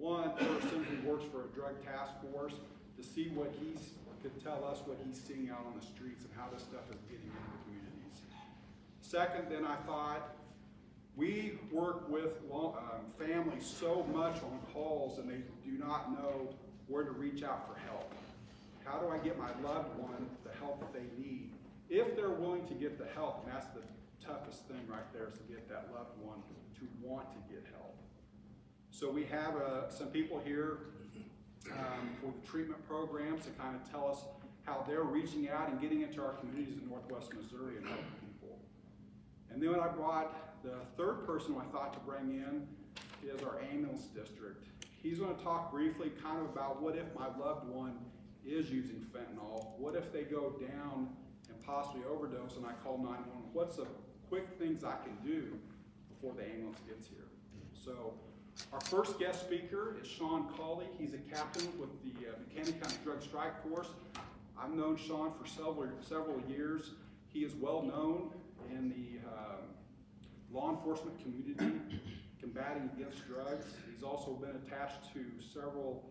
one person who works for a drug task force to see what could tell us what he's seeing out on the streets and how this stuff is getting into the communities. Second, then I thought, we work with families so much on calls and they do not know where to reach out for help. How do I get my loved one the help that they need? If they're willing to get the help, and that's the toughest thing right there, is to get that loved one to want to get help. So we have some people here for the treatment programs to kind of tell us how they're reaching out and getting into our communities in Northwest Missouri and helping people. And then I brought the third person I thought to bring in is our ambulance district. He's going to talk briefly kind of about what if my loved one is using fentanyl, what if they go down and possibly overdose and I call 911, what's the quick things I can do before the ambulance gets here. So our first guest speaker is Cauley. He's a captain with the Buchanan County Drug Strike Force. I've known Sean for several years. He is well known in the law enforcement community combating against drugs. He's also been attached to several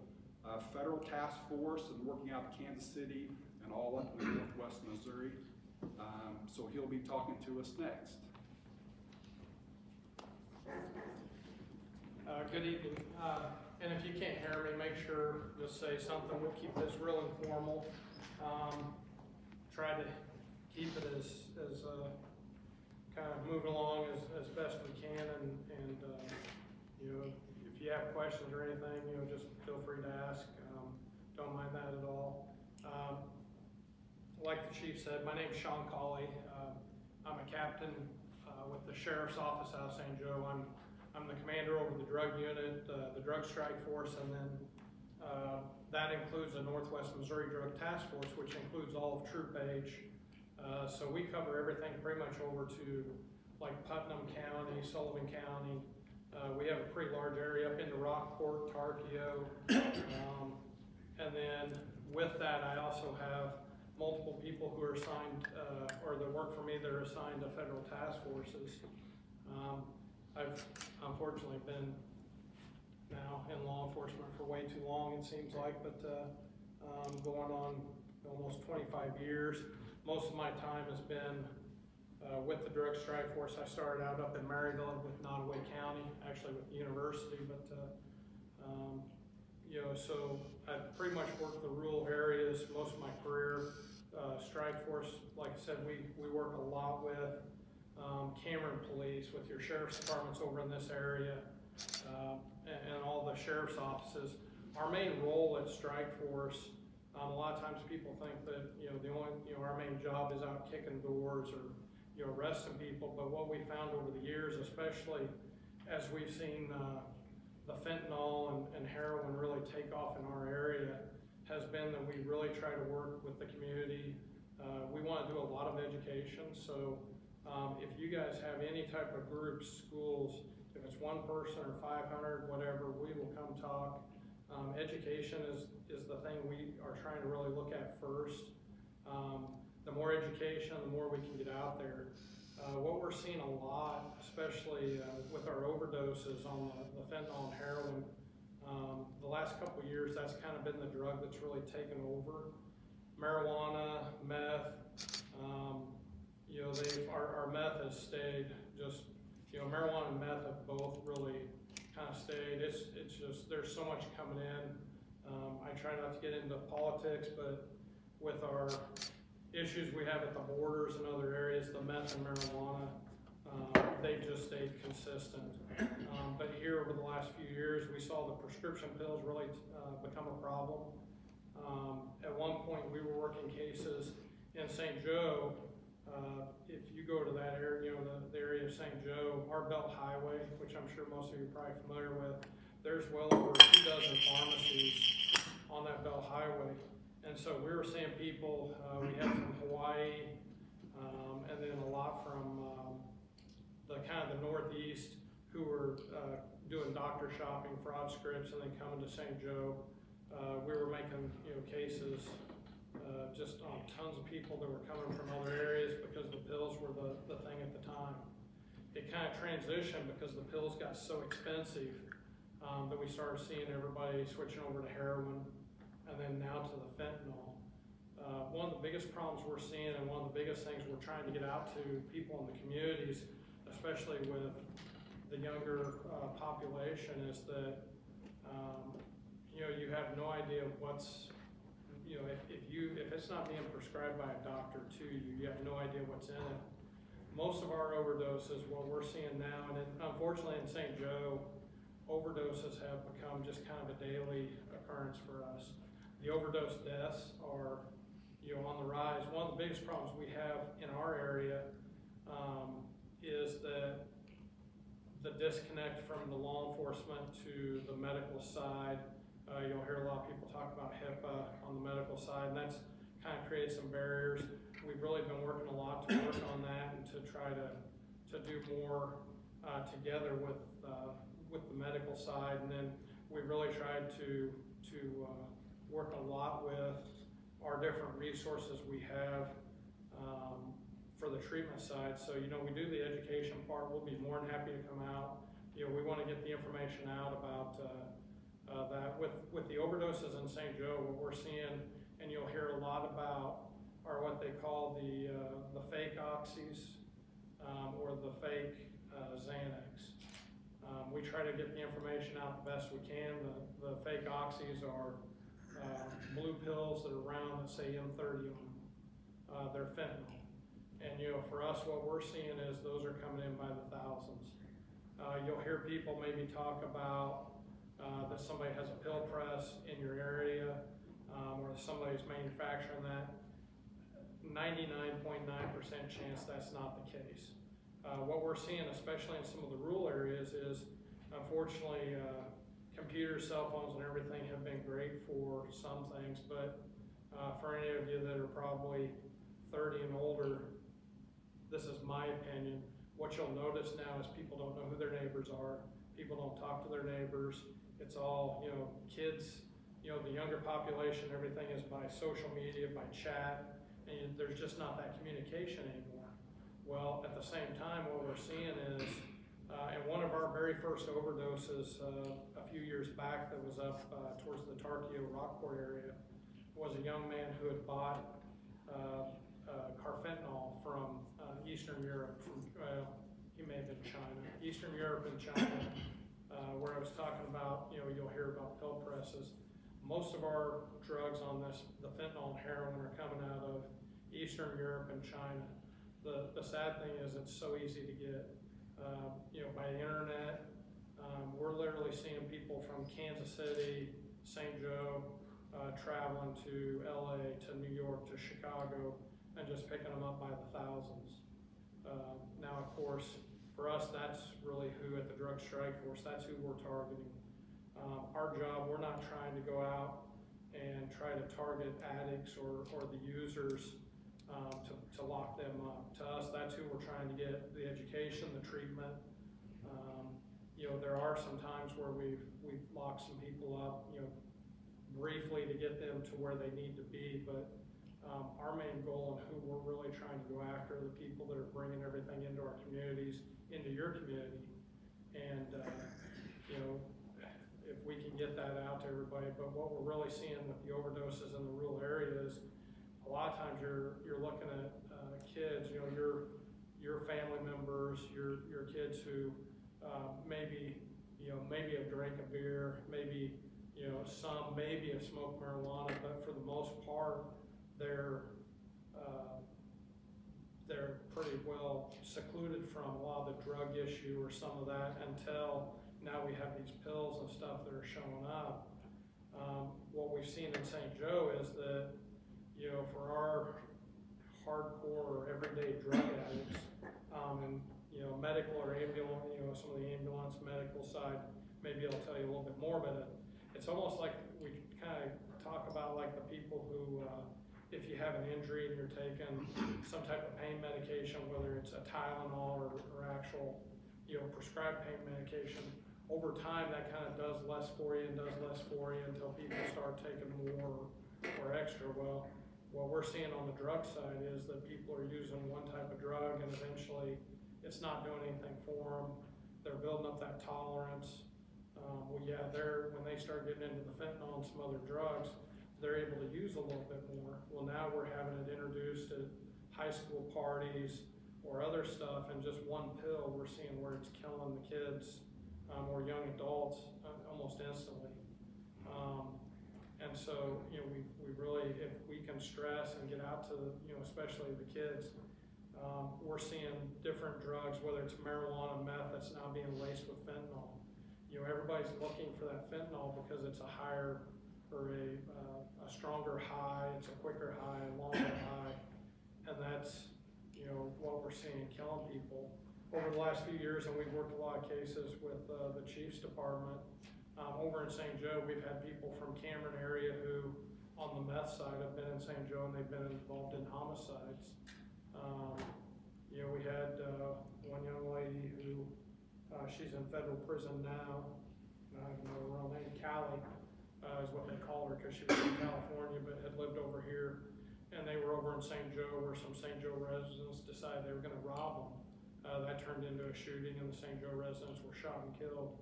federal task force and working out of Kansas City and all up in Northwest Missouri. So he'll be talking to us next. Good evening. And if you can't hear me, make sure just say something. We'll keep this real informal. Try to keep it as kind of moving along as best we can. And you know, if you have questions or anything, you know, just feel free to ask. Don't mind that at all. Like the chief said, my name's Cauley. I'm a captain with the Sheriff's Office out of St. Joe. I'm the commander over the drug unit, the drug strike force, and then that includes the Northwest Missouri Drug Task Force, which includes all of Troop H. So we cover everything pretty much over to like Putnam County, Sullivan County. We have a pretty large area up into Rockport, Tarkio. And then with that, I also have multiple people who are assigned, or that work for me, that are assigned to federal task forces. I've unfortunately been now in law enforcement for way too long, it seems like, but going on almost 25 years. Most of my time has been with the drug strike force. I started out up in Maryville with Nottoway County, actually with the university, but you know, so I pretty much worked the rural areas most of my career. Strike force, like I said, we work a lot with Cameron Police, with your sheriff's departments over in this area, and all the sheriff's offices. Our main role at strike force, a lot of times people think that, you know, our main job is out kicking doors or, you know, arresting people. But what we found over the years, especially as we've seen the fentanyl and heroin really take off in our area, has been that we really try to work with the community. We want to do a lot of education. So if you guys have any type of groups, schools, if it's one person or 500, whatever, we will come talk. Education is the thing we are trying to really look at first. The more education, the more we can get out there. What we're seeing a lot, especially with our overdoses on the fentanyl and heroin, the last couple of years, that's kind of been the drug that's really taken over. Marijuana, meth, you know, our meth has stayed just, you know, marijuana and meth have both really kind of stayed. It's just, there's so much coming in. I try not to get into politics, but with our issues we have at the borders and other areas, the meth and marijuana, they've just stayed consistent. But here over the last few years, we saw the prescription pills really become a problem. At one point, we were working cases in St. Joe. If you go to that area, you know, the area of St. Joe, our Belt Highway, which I'm sure most of you are probably familiar with, there's well over 24 pharmacies on that Belt Highway. And so we were seeing people, we had from Hawaii, and then a lot from the kind of the Northeast, who were doing doctor shopping, fraud scripts, and then coming to St. Joe. We were making, you know, cases just on tons of people that were coming from other areas because the pills were the thing at the time. It kind of transitioned because the pills got so expensive. Then we started seeing everybody switching over to heroin, and then now to the fentanyl. One of the biggest problems we're seeing, and one of the biggest things we're trying to get out to people in the communities, especially with the younger population, is that you have no idea what's, if it's not being prescribed by a doctor to you, you have no idea what's in it. Most of our overdoses, what we're seeing now, and unfortunately in St. Joe, overdoses have become just kind of a daily occurrence for us. The overdose deaths are, on the rise. One of the biggest problems we have in our area is that the disconnect from the law enforcement to the medical side. You'll hear a lot of people talk about HIPAA on the medical side, and that's kind of created some barriers. We've really been working a lot to work on that and to try to do more together with the medical side, and then we've really tried to work a lot with our different resources we have for the treatment side. So, we do the education part. We'll be more than happy to come out. We want to get the information out about that. With the overdoses in St. Joe, what we're seeing, and you'll hear a lot about, are what they call the fake oxys or the fake Xanax. We try to get the information out the best we can. The fake oxys are blue pills that are round that say M30 on them. They're fentanyl. And for us, what we're seeing is those are coming in by the thousands. You'll hear people maybe talk about that somebody has a pill press in your area, or somebody's manufacturing that. 99.9% chance that's not the case. What we're seeing, especially in some of the rural areas, is unfortunately computers, cell phones, and everything have been great for some things, but for any of you that are probably 30 and older, this is my opinion, what you'll notice now is people don't know who their neighbors are. People don't talk to their neighbors. It's all, kids, the younger population, everything is by social media, by chat, and there's just not that communication anymore. Well, at the same time, what we're seeing is, and one of our very first overdoses a few years back that was up towards the Tarkio Rockport area was a young man who had bought carfentanil from Eastern Europe, he may have been China, Eastern Europe and China, where I was talking about, you'll hear about pill presses. Most of our drugs on this, the fentanyl and heroin, are coming out of Eastern Europe and China. The sad thing is it's so easy to get, by the internet. We're literally seeing people from Kansas City, St. Joe, traveling to LA, to New York, to Chicago, and just picking them up by the thousands. Now, of course, for us, that's really who at the Drug Strike Force, that's who we're targeting. Our job, we're not trying to go out and try to target addicts or the users to lock them up. To us, that's who we're trying to get the education, the treatment. There are some times where we've locked some people up, briefly to get them to where they need to be, but our main goal and who we're really trying to go after are the people that are bringing everything into our communities, into your community. And, if we can get that out to everybody. But what we're really seeing with the overdoses in the rural areas, a lot of times you're looking at kids, your family members, your kids who maybe have drank a beer, maybe some maybe have smoked marijuana, but for the most part, they're pretty well secluded from a lot of the drug issue or some of that until now we have these pills and stuff that are showing up. What we've seen in St. Joe is that, for our hardcore or everyday drug addicts, and medical or ambulance, some of the ambulance medical side, maybe I'll tell you a little bit more, but it's almost like we kind of talk about like the people who, if you have an injury and you're taking some type of pain medication, whether it's a Tylenol or actual, prescribed pain medication, over time that kind of does less for you and does less for you until people start taking more or extra. Well, what we're seeing on the drug side is that people are using one type of drug and eventually it's not doing anything for them. They're building up that tolerance. We yeah, when they start getting into the fentanyl and some other drugs, they're able to use a little bit more. Well, now we're having it introduced at high school parties or other stuff, and just one pill, we're seeing where it's killing the kids or young adults almost instantly. And so, we really, if we can stress and get out to, especially the kids, we're seeing different drugs, whether it's marijuana, meth, that's now being laced with fentanyl. Everybody's looking for that fentanyl because it's a higher or a stronger high, it's a quicker high, a longer high, and that's, what we're seeing killing people. Over the last few years, and we've worked a lot of cases with the Chief's Department, over in St. Joe, we've had people from Cameron area who, on the meth side, have been in St. Joe and they've been involved in homicides. We had one young lady who, she's in federal prison now. I don't know her real name, Cauley is what they call her, because she was in California but had lived over here. And they were over in St. Joe, where some St. Joe residents decided they were going to rob them. That turned into a shooting, and the St. Joe residents were shot and killed.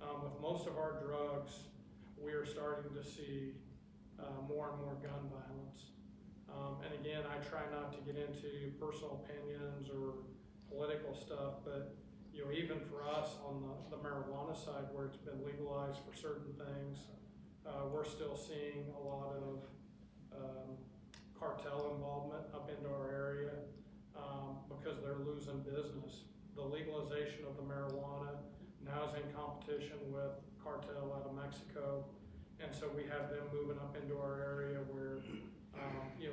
With most of our drugs, we are starting to see more and more gun violence. And again, I try not to get into personal opinions or political stuff, but even for us on the marijuana side, where it's been legalized for certain things, we're still seeing a lot of cartel involvement up into our area because they're losing business. The legalization of the marijuana now is in competition with cartel out of Mexico, and so we have them moving up into our area where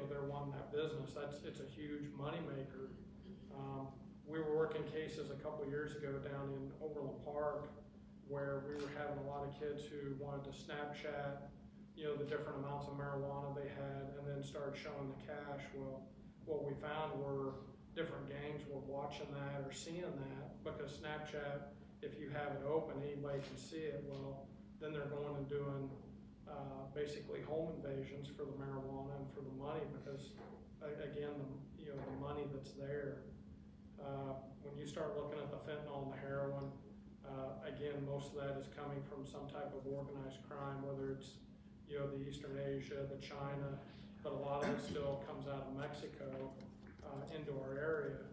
they're wanting that business. It's a huge moneymaker. We were working cases a couple years ago down in Overland Park where we were having a lot of kids who wanted to Snapchat the different amounts of marijuana they had and then start showing the cash. Well, what we found were different gangs were watching that or seeing that, because Snapchat, if you have it open, anybody can see it. Well, then they're going and doing basically home invasions for the marijuana and for the money, because again, the money that's there. When you start looking at the fentanyl and the heroin, again, most of that is coming from some type of organized crime, whether it's the Eastern Asia, the China, but a lot of it still comes out of Mexico into our area,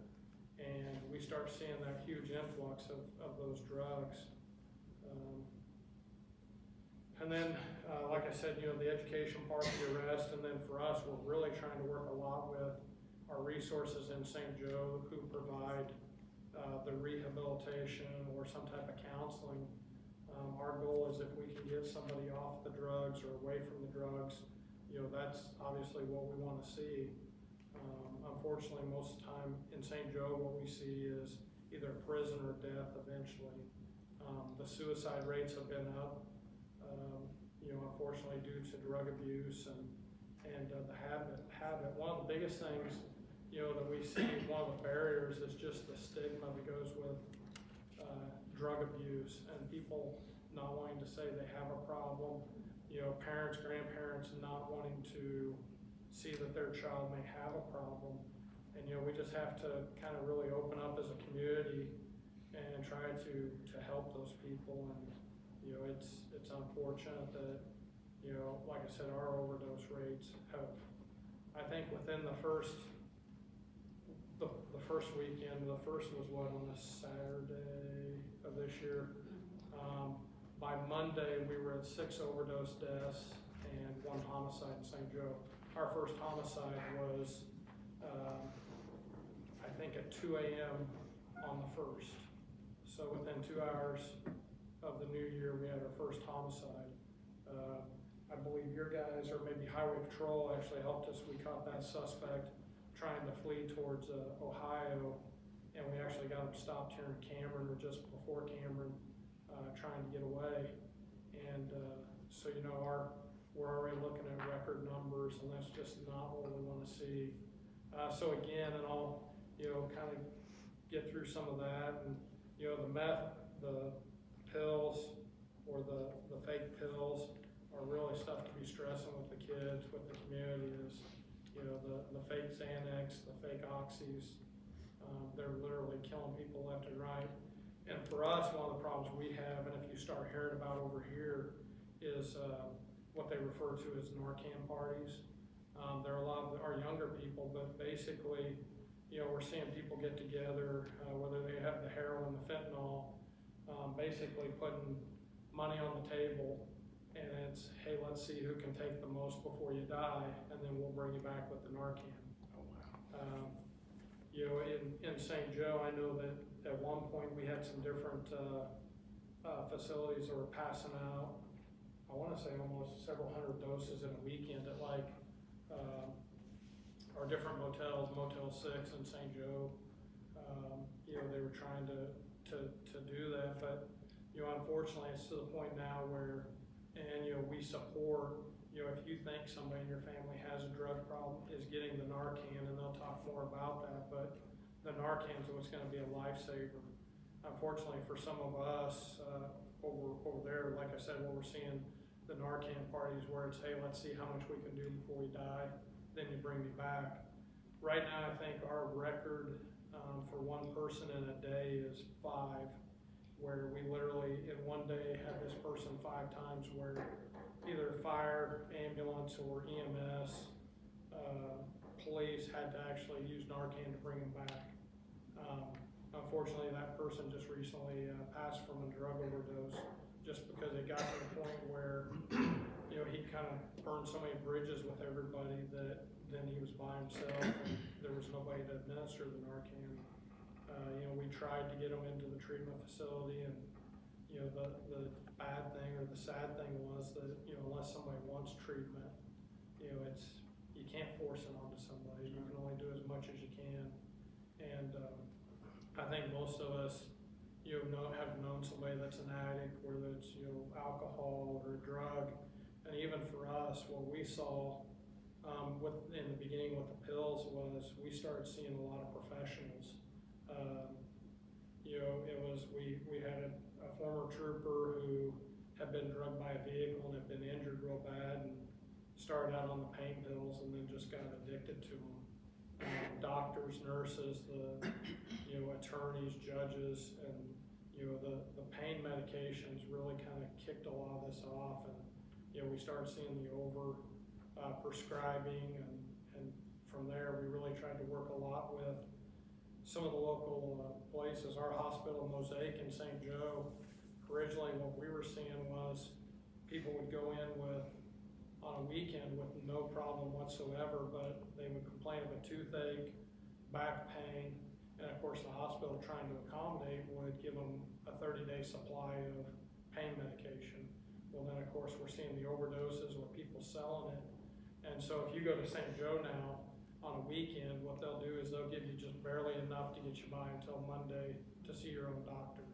and we start seeing that huge influx of those drugs. And then, like I said, the education part of the arrest, and then for us, we're really trying to work a lot with our resources in St. Joe who provide the rehabilitation or some type of counseling. Our goal is if we can get somebody off the drugs or away from the drugs, that's obviously what we want to see. Unfortunately, most of the time in St. Joe, what we see is either prison or death eventually. The suicide rates have been up, unfortunately due to drug abuse and the habit. One of the biggest things, that we see, one of the barriers is just the stigma that goes with drug abuse and people not wanting to say they have a problem, parents, grandparents not wanting to see that their child may have a problem. And we just have to kind of really open up as a community and try to help those people. And it's unfortunate that like I said, our overdose rates have, I think within the first weekend, the first was what, on the Saturday of this year. By Monday, we were at 6 overdose deaths and 1 homicide in St. Joe. Our first homicide was, I think at 2 a.m. on the 1st. So within 2 hours of the new year, we had our first homicide. I believe your guys, or maybe Highway Patrol, actually helped us. We caught that suspect trying to flee towards Ohio, and we actually got him stopped here in Cameron, or just before Cameron, trying to get away. And so we're already looking at record numbers, and that's just not what we want to see. So again, and I'll kind of get through some of that, and the meth, the pills, or the fake pills are really stuff to be stressing with the kids, with the community. Is the fake Xanax, the fake Oxys, they're literally killing people left and right. And for us, one of the problems we have, and if you start hearing about over here, is what they refer to as Narcan parties. There are a lot of our younger people, but basically, you know, we're seeing people get together, whether they have the heroin, the fentanyl, basically putting money on the table, and it's, hey, let's see who can take the most before you die, and then we'll bring you back with the Narcan. Oh, wow. You know, in St. Joe, I know that at one point we had some different facilities that were passing out, I want to say almost several hundred doses in a weekend at like our different motels, Motel 6 in St. Joe. You know, they were trying to do that, but you know, unfortunately, it's to the point now where, and you know, we support. You know, if you think somebody in your family has a drug problem, is getting the Narcan, and they'll talk more about that. But the Narcan is what's going to be a lifesaver. Unfortunately, for some of us over there, like I said, what we're seeing the Narcan parties where it's, hey, let's see how much we can do before we die, then you bring me back. Right now, I think our record for one person in a day is 5, where we literally in one day had this person 5 times where either fire, ambulance, or EMS, police had to actually use Narcan to bring them back. Unfortunately, that person just recently passed from a drug overdose just because it got to the point where, you know, he kind of burned so many bridges with everybody that then he was by himself and there was nobody to administer the Narcan. You know, we tried to get him into the treatment facility, and you know, the bad thing or the sad thing was that, you know, unless somebody wants treatment, you know, you can't force it onto somebody. You can only do as much as you can. And I think most of us, you know, have known somebody that's an addict, whether it's, you know, alcohol or a drug. And even for us, what we saw in the beginning with the pills was we started seeing a lot of professionals. You know, it was, we had a former trooper who had been drugged by a vehicle and had been injured real bad and started out on the pain pills and then just got addicted to them. Doctors, nurses, you know, attorneys, judges, and you know, the pain medications really kind of kicked a lot of this off, and you know, we started seeing the over prescribing, and from there we really tried to work a lot with some of the local places. Our hospital, Mosaic in St. Joe, originally what we were seeing was people would go in with, on a weekend with no problem whatsoever, but they would complain of a toothache, back pain, and of course the hospital, trying to accommodate, would give them a 30-day supply of pain medication. Well, then of course we're seeing the overdoses or people selling it. And so if you go to St. Joe now, on a weekend, what they'll do is they'll give you just barely enough to get you by until Monday to see your own doctor.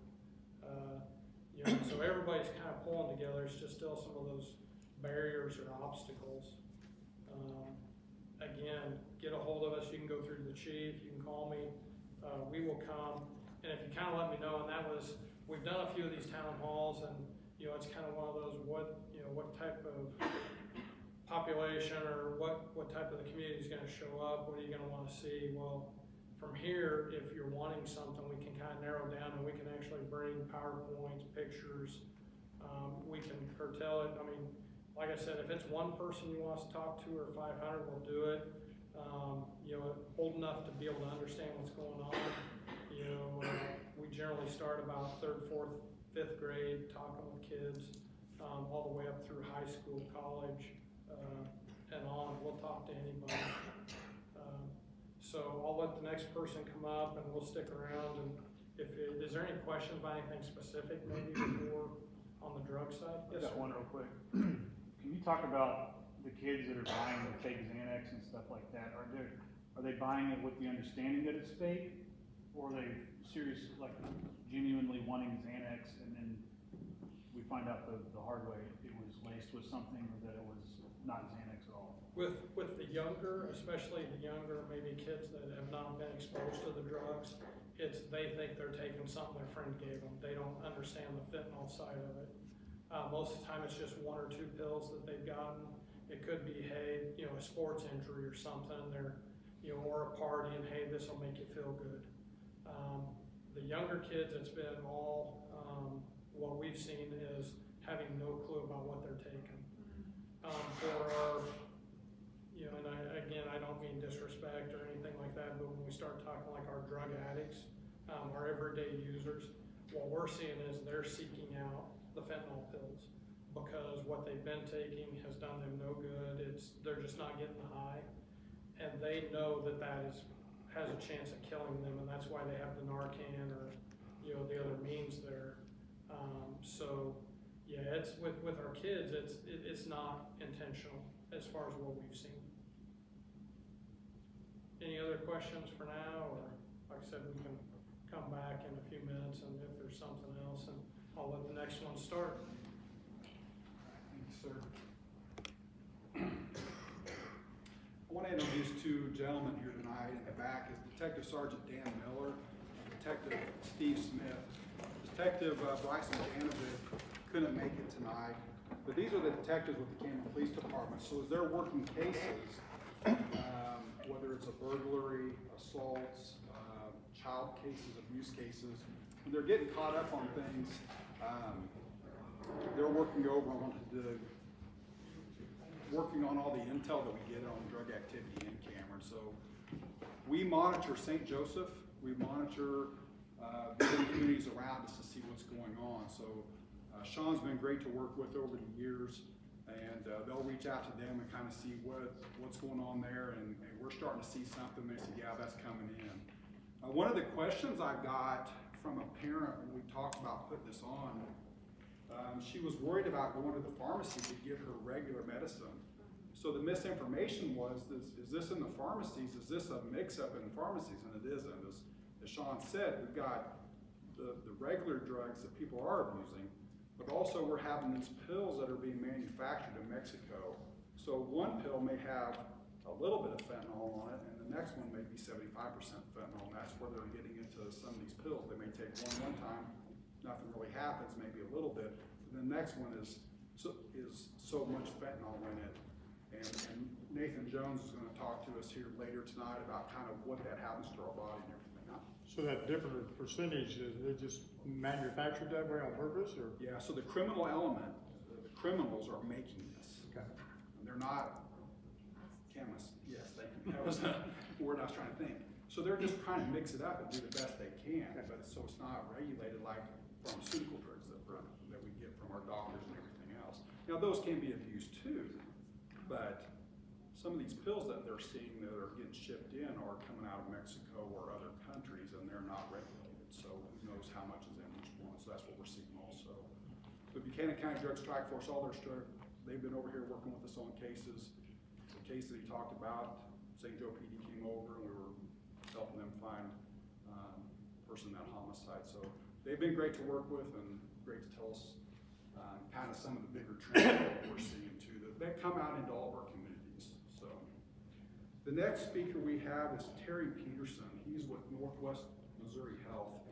You know, so everybody's kind of pulling together. It's just still some of those barriers or obstacles. Again, get a hold of us. You can go through to the chief. You can call me. We will come. And if you kind of let me know, and that was, we've done a few of these town halls, and you know, it's kind of one of those, what type of population or what type of the community is going to show up, what are you going to want to see? Well, from here, if you're wanting something, we can kind of narrow down, and we can actually bring PowerPoints, pictures. We can curtail it. I mean, like I said, if it's one person you want us to talk to or 500, we'll do it. You know, old enough to be able to understand what's going on. You know, we generally start about 3rd, 4th, 5th grade, talking with kids, all the way up through high school, college, and on. We'll talk to anybody. So I'll let the next person come up, and we'll stick around. And is there any questions about anything specific, maybe before on the drug side? Yes, got one real quick. Can you talk about the kids that are buying the fake Xanax and stuff like that? Are they buying it with the understanding that it's fake, or are they serious, like genuinely wanting Xanax, and then we find out the hard way it was laced with something, or that it was not Xanax at all? With the younger, especially the younger, maybe kids that have not been exposed to the drugs, they think they're taking something their friend gave them. They don't understand the fentanyl side of it. Most of the time it's just 1 or 2 pills that they've gotten. It could be, hey, you know, a sports injury or something, or a party, and hey, this will make you feel good. The younger kids, it's been all, what we've seen is having no clue about what they're taking. For our, you know, and I don't mean disrespect or anything like that, but when we start talking like our drug addicts, our everyday users, what we're seeing is they're seeking out the fentanyl pills because what they've been taking has done them no good. They're just not getting the high, and they know that has a chance of killing them, and that's why they have the Narcan or, you know, the other means there. So yeah, it's with our kids, it's not intentional as far as what we've seen. Any other questions for now, or like I said, we can come back in a few minutes, and if there's something else, and I'll let the next one start. Thank you, sir. I want to introduce two gentlemen here tonight. In the back is Detective Sergeant Dan Miller and Detective Steve Smith. Detective Bryson Janovic couldn't make it tonight, but these are the detectives with the Cameron Police Department. So as they're working cases, whether it's a burglary, assaults, child cases, abuse cases, when they're getting caught up on things, they're working over on all the intel that we get on drug activity in Cameron. So we monitor St. Joseph, we monitor different communities around us to see what's going on. So Sean's been great to work with over the years, and they'll reach out to them and kind of see what's going on there, and we're starting to see something. They say, yeah, that's coming in. One of the questions I got from a parent when we talked about putting this on, she was worried about going to the pharmacy to get her regular medicine. So the misinformation was, is this in the pharmacies? Is this a mix-up in the pharmacies? And it isn't. As Sean said, we've got the regular drugs that people are abusing, but also we're having these pills that are being manufactured in Mexico. So one pill may have a little bit of fentanyl on it, and the next one may be 75% fentanyl, and that's where they're getting into some of these pills. They may take one time, nothing really happens, maybe a little bit, and the next one is so much fentanyl in it. And Nathan Jones is going to talk to us here later tonight about kind of what that happens to our body and everything. So that different percentage, they just manufactured that way on purpose, or? Yeah, so the criminal element, the criminals are making this. Okay. And they're not chemists. Yes, that was the word I was trying to think. So they're just trying to mix it up and do the best they can, but so it's not regulated like pharmaceutical drugs that we get from our doctors and everything else. Now those can be abused too, but some of these pills that they're seeing that are getting shipped in are coming out of Mexico or other countries, and they're not regulated. So who knows how much is in each one? So that's what we're seeing also. The Buchanan County Drug Strike Force, they've been over here working with us on cases. The case that he talked about, St. Joe PD came over and we were helping them find a person in that homicide. So they've been great to work with and great to tell us kind of some of the bigger trends that we're seeing too, that come out into all of our communities. So the next speaker we have is Terry Peterson. He's with Northwest Missouri Health.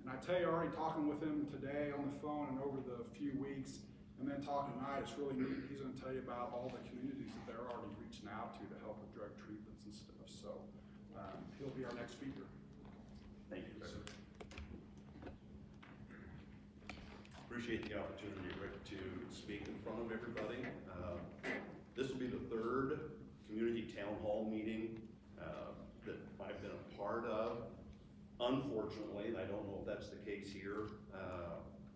And I tell you, already talking with him today on the phone and over the few weeks, and then talking tonight, it's really neat. He's going to tell you about all the communities that they're already reaching out to help with drug treatments and stuff. So he'll be our next speaker. Thank you, sir. Appreciate the opportunity, Rick, to speak in front of everybody. This will be the third community town hall meeting that I've been a part of. Unfortunately, and I don't know if that's the case here,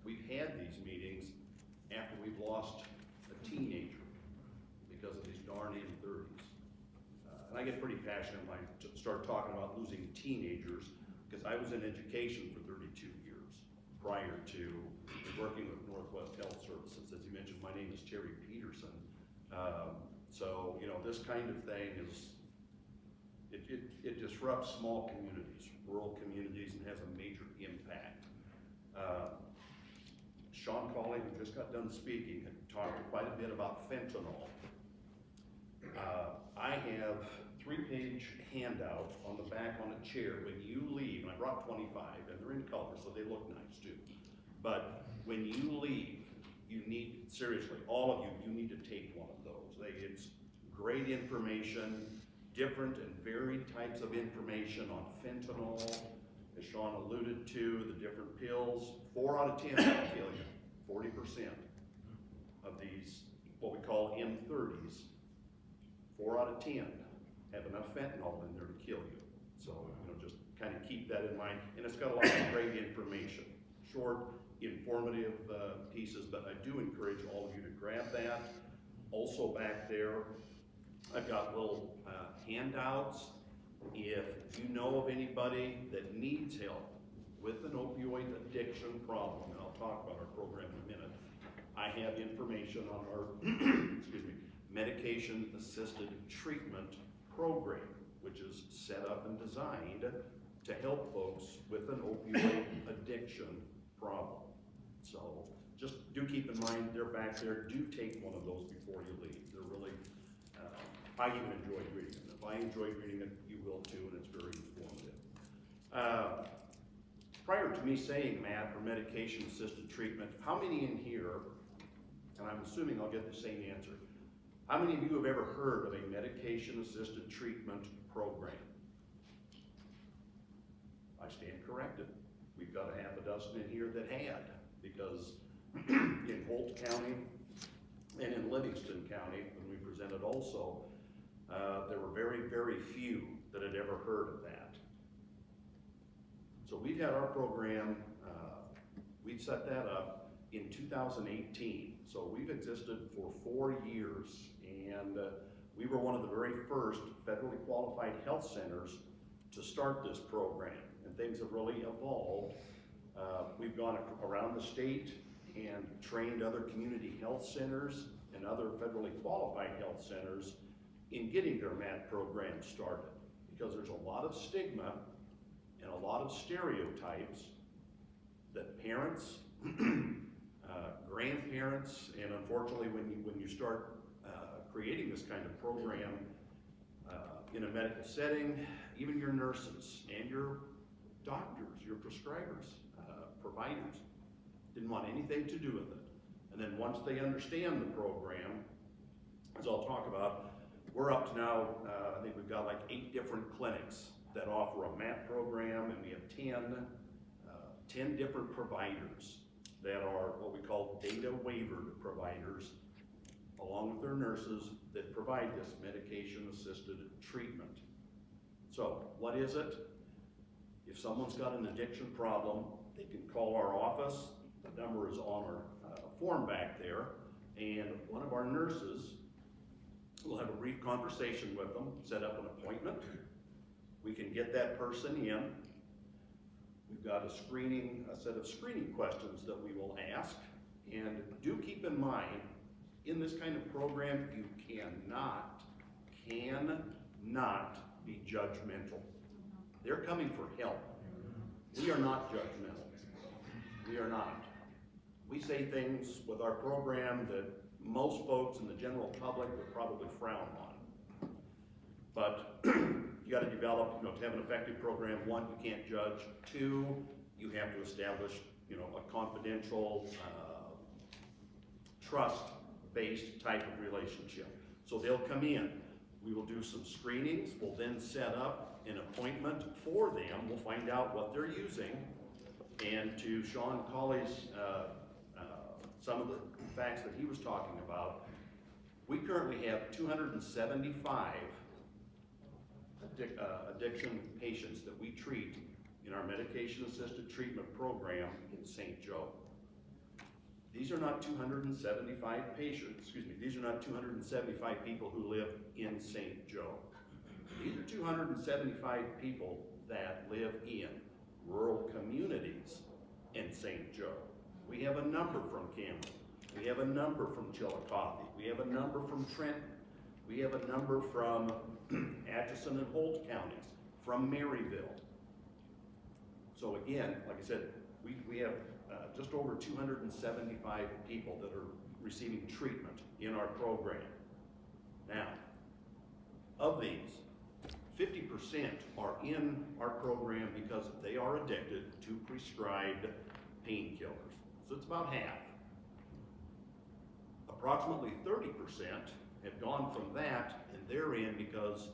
we've had these meetings after we've lost a teenager because of these darn 30s. And I get pretty passionate when I start talking about losing teenagers, because I was in education for 32 years prior to working with Northwest Health Services. As you mentioned, my name is Terry Peterson. So, you know, this kind of thing is, it disrupts small communities, rural communities, and has a major impact. Sean Cauley, who just got done speaking, had talked quite a bit about fentanyl. I have 3-page handout on the back on a chair. When you leave, and I brought 25, and they're in color, so they look nice too. But when you leave, you need, seriously, all of you, you need to take one of those. It's great information, different and varied types of information on fentanyl, As Sean alluded to, the different pills, 4 out of 10 will kill you. 40% of these, what we call M30s, 4 out of 10 have enough fentanyl in there to kill you. So, just kind of keep that in mind. And it's got a lot of great information. Short, informative pieces, but I do encourage all of you to grab that. Also back there, I've got little handouts. If you know of anybody that needs help with an opioid addiction problem, and I'll talk about our program in a minute, I have information on our excuse me, medication-assisted treatment program, which is set up and designed to help folks with an opioid addiction problem. So just do keep in mind, they're back there. Do take one of those before you leave. They're really, I even enjoyed reading them. If I enjoyed reading it, you will too, and it's very informative. Prior to me saying MAT, or medication-assisted treatment, how many in here, and I'm assuming I'll get the same answer, how many of you have ever heard of a medication-assisted treatment program? I stand corrected. We've got a half a dozen in here that had, because in Holt County and in Livingston County, when we presented also, there were very, very few that had ever heard of that. So we've had our program, we set that up in 2018. So we've existed for 4 years, and we were one of the very first federally qualified health centers to start this program, and things have really evolved. We've gone around the state and trained other community health centers and other federally qualified health centers in getting their MAT program started, because there's a lot of stigma and a lot of stereotypes that parents, grandparents, and unfortunately when you start creating this kind of program in a medical setting, even your nurses and your doctors, your prescribers, providers, didn't want anything to do with it. And then once they understand the program, as I'll talk about, we're up to now, I think we've got like 8 different clinics that offer a MAT program, and we have 10 different providers that are what we call data waivered providers, along with their nurses, that provide this medication-assisted treatment. So what is it? If someone's got an addiction problem, they can call our office. The number is on our form back there, and one of our nurses will have a brief conversation with them, set up an appointment. We can get that person in. We've got a set of screening questions that we will ask, and do keep in mind, in this kind of program, you cannot be judgmental. They're coming for help. We are not judgmental. We are not. We say things with our program that most folks in the general public would probably frown on. But you got to develop, to have an effective program. 1, you can't judge. 2, you have to establish, a confidential, trust-based type of relationship. So they'll come in. We will do some screenings. We'll then set up an appointment for them. We'll find out what they're using. And to Sean Cauley's, some of the facts that he was talking about, we currently have 275 addiction patients that we treat in our medication-assisted treatment program in St. Joe. These are not 275 patients, these are not 275 people who live in St. Joe. These are 275 people that live in rural communities in St. Joe. We have a number from Campbell. We have a number from Chillicothe. We have a number from Trenton. We have a number from Atchison and Holt counties, from Maryville. So again, like I said, we have just over 275 people that are receiving treatment in our program. Now, of these, 50% are in our program because they are addicted to prescribed painkillers. So it's about half. Approximately 30% have gone from that, and they're in because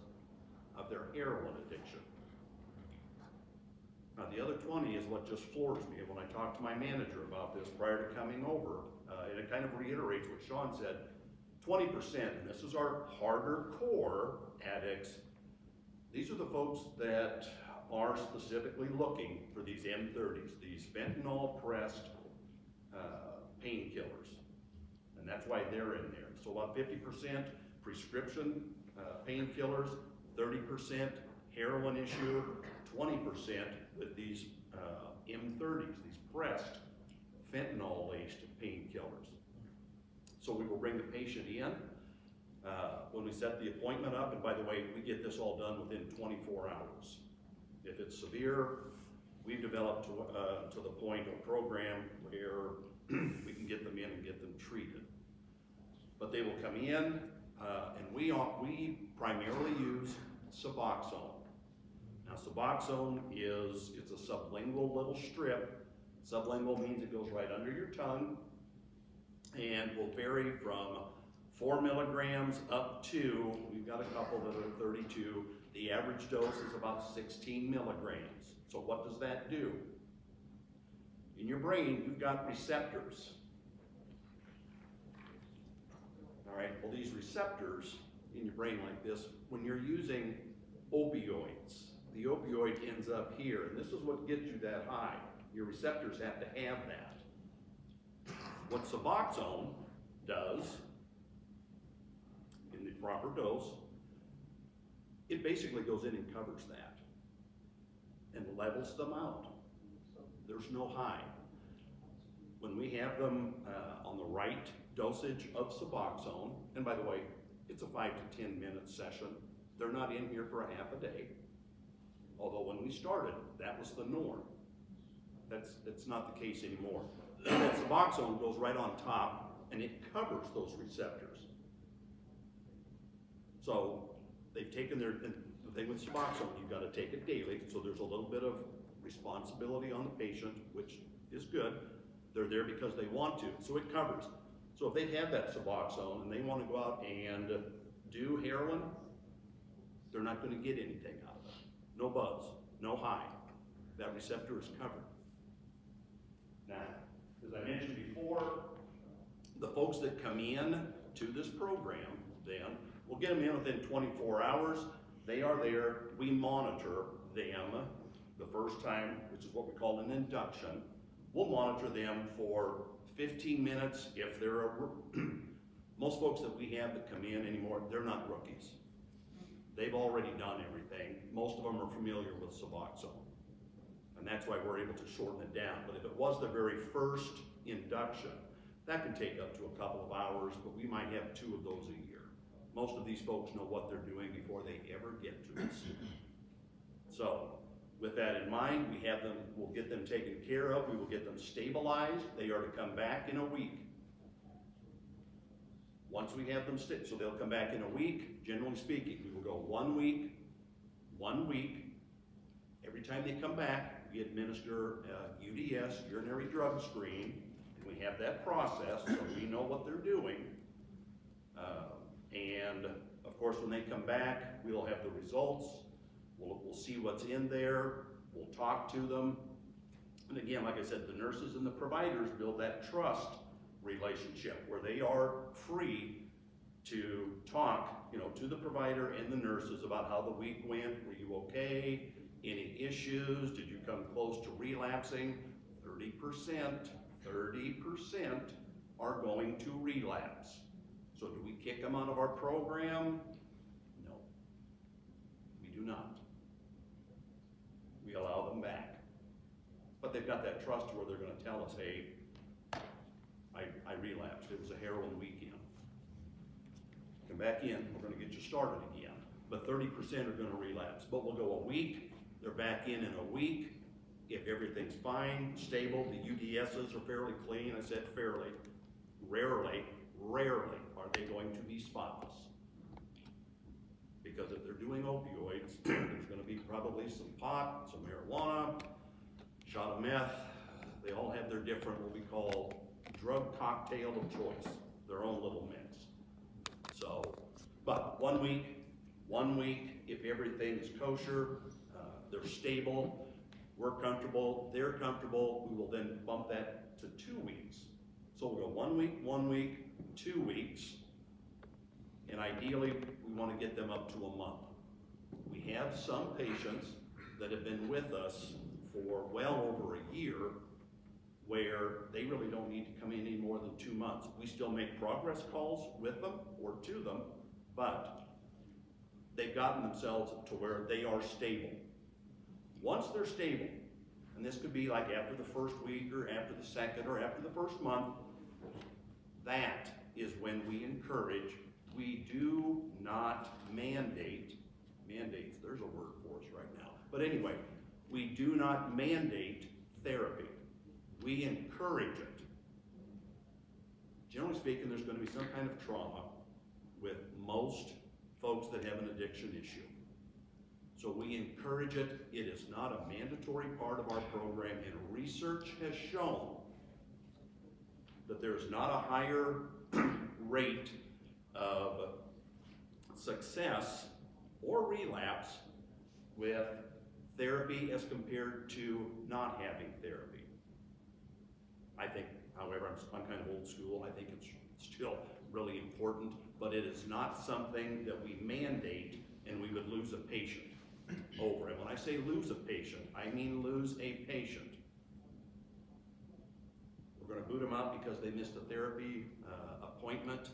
of their heroin addiction. Now, the other 20 is what just floors me. When I talked to my manager about this prior to coming over, and it kind of reiterates what Sean said, 20%, and this is our harder core addicts, these are the folks that are specifically looking for these M30s, these fentanyl-pressed painkillers. And that's why they're in there. So about 50% prescription painkillers, 30% heroin issue, 20% with these M30s, these pressed fentanyl-laced painkillers. So we will bring the patient in when we set the appointment up, and by the way, we get this all done within 24 hours. If it's severe, we've developed to the point a program where we can get them in and get them treated. But they will come in, and we primarily use Suboxone. Now, Suboxone it's a sublingual little strip. Sublingual means it goes right under your tongue and will vary from 4 milligrams up to, we've got a couple that are 32. The average dose is about 16 milligrams. So what does that do? In your brain, you've got receptors. All right, well, these receptors in your brain like this, when you're using opioids, the opioid ends up here, and this is what gets you that high. Your receptors have to have that. What Suboxone does, in the proper dose, it basically goes in and covers that and levels them out. There's no high. When we have them on the right dosage of Suboxone, and by the way, it's a 5 to 10 minute session. They're not in here for a half a day. Although when we started, that was the norm. That's not the case anymore. That Suboxone goes right on top and it covers those receptors. So they've taken the thing with Suboxone, you've got to take it daily, so there's a little bit of responsibility on the patient, which is good. They're there because they want to, so it covers. So if they've had that Suboxone and they want to go out and do heroin, they're not going to get anything out of it. No buzz, no high. That receptor is covered. Now, as I mentioned before, the folks that come in to this program, then, we'll get them in within 24 hours. They are there. We monitor them the first time, which is what we call an induction. We'll monitor them for 15 minutes if they're most folks that we have that come in anymore, they're not rookies. They've already done everything. Most of them are familiar with Suboxone. And that's why we're able to shorten it down. But if it was the very first induction, that can take up to a couple of hours, but we might have 2 of those a year. Most of these folks know what they're doing before they ever get to us. So, with that in mind, we'll get them taken care of, we will get them stabilized. They are to come back in a week. Once we have them so they'll come back in a week, generally speaking. We will go 1 week, 1 week. Every time they come back, we administer UDS, urinary drug screen, and we have that process so we know what they're doing. And of course, when they come back, we'll have the results. We'll see what's in there. We'll talk to them. And again, like I said, the nurses and the providers build that trust relationship where they are free to talk, to the provider and the nurses about how the week went. Were you okay? Any issues? Did you come close to relapsing? 30% are going to relapse. So do we kick them out of our program? No, we do not. We allow them back. But they've got that trust where they're going to tell us, hey, I relapsed. It was a heroin weekend. Come back in, we're going to get you started again. But 30% are going to relapse. But we'll go a week, they're back in a week. If everything's fine, stable, the UDSs are fairly clean, I said fairly, rarely are they going to be spotless. Because if they're doing opioids, there's going to be probably some pot, some marijuana, shot of meth. They all have their different, what we call, drug cocktail of choice, their own little mix. So, but 1 week, if everything is kosher, they're stable, we're comfortable, they're comfortable, we will then bump that to 2 weeks. So we'll go 1 week, 1 week, 2 weeks, and ideally, we want to get them up to a month. We have some patients that have been with us for well over a year where they really don't need to come in any more than 2 months. We still make progress calls with them or to them, but they've gotten themselves to where they are stable. Once they're stable, and this could be like after the first week or after the second or after the first month, that is when we encourage. We do not mandates, there's a word for us right now. But anyway, we do not mandate therapy. We encourage it. Generally speaking, there's going to be some kind of trauma with most folks that have an addiction issue. So we encourage it. It is not a mandatory part of our program, and research has shown that there's not a higher rate of success or relapse with therapy as compared to not having therapy. I think, however, I'm kind of old school. I think it's still really important, but it is not something that we mandate and we would lose a patient over. And when I say lose a patient, I mean lose a patient. We're going to boot them out because they missed a therapy appointment.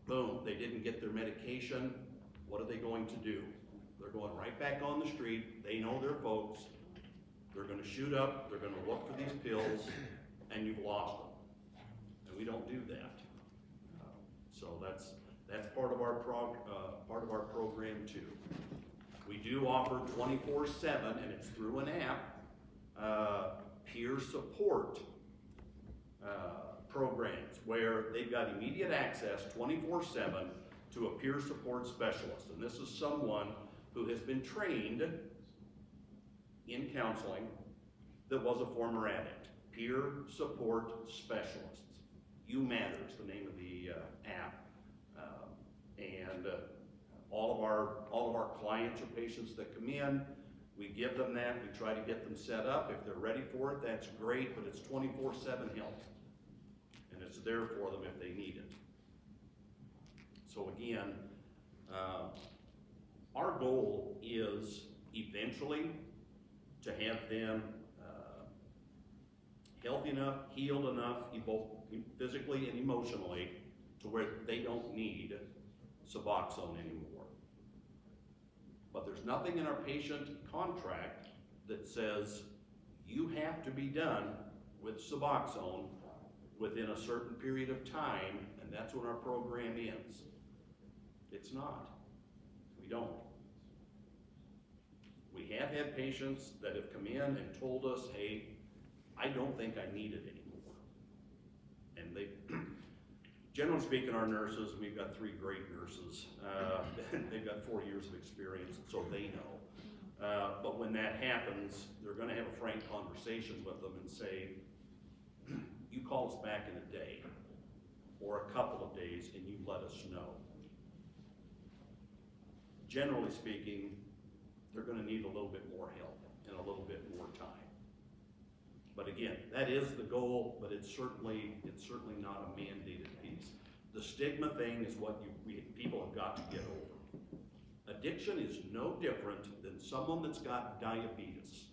Boom, they didn't get their medication. What are they going to do? They're going right back on the street. They know their folks. They're going to shoot up. They're going to look for these pills, and you've lost them. And we don't do that. So that's part of our program too. We do offer 24/7, and it's through an app, peer support programs where they've got immediate access 24/7 to a peer support specialist. And this is someone who has been trained in counseling that was a former addict. Peer support specialists. You Matter is the name of the app. And all of our clients or patients that come in, we give them that. We try to get them set up. If they're ready for it, that's great, but it's 24/7 help. And it's there for them if they need it. So again, our goal is eventually to have them healthy enough, healed enough, both physically and emotionally, to where they don't need Suboxone anymore. But there's nothing in our patient contract that says you have to be done with Suboxone within a certain period of time, and that's when our program ends. It's not. We don't. We have had patients that have come in and told us, hey, I don't think I need it anymore. And they, generally speaking, our nurses, we've got 3 great nurses. They've got 4 years of experience, so they know. But when that happens, they're going to have a frank conversation with them and say, you call us back in a day or a couple of days and you let us know. Generally speaking, they're going to need a little bit more help and a little bit more time. But again, that is the goal, but it's certainly not a mandated piece. The stigma thing is what people have got to get over. Addiction is no different than someone that's got diabetes.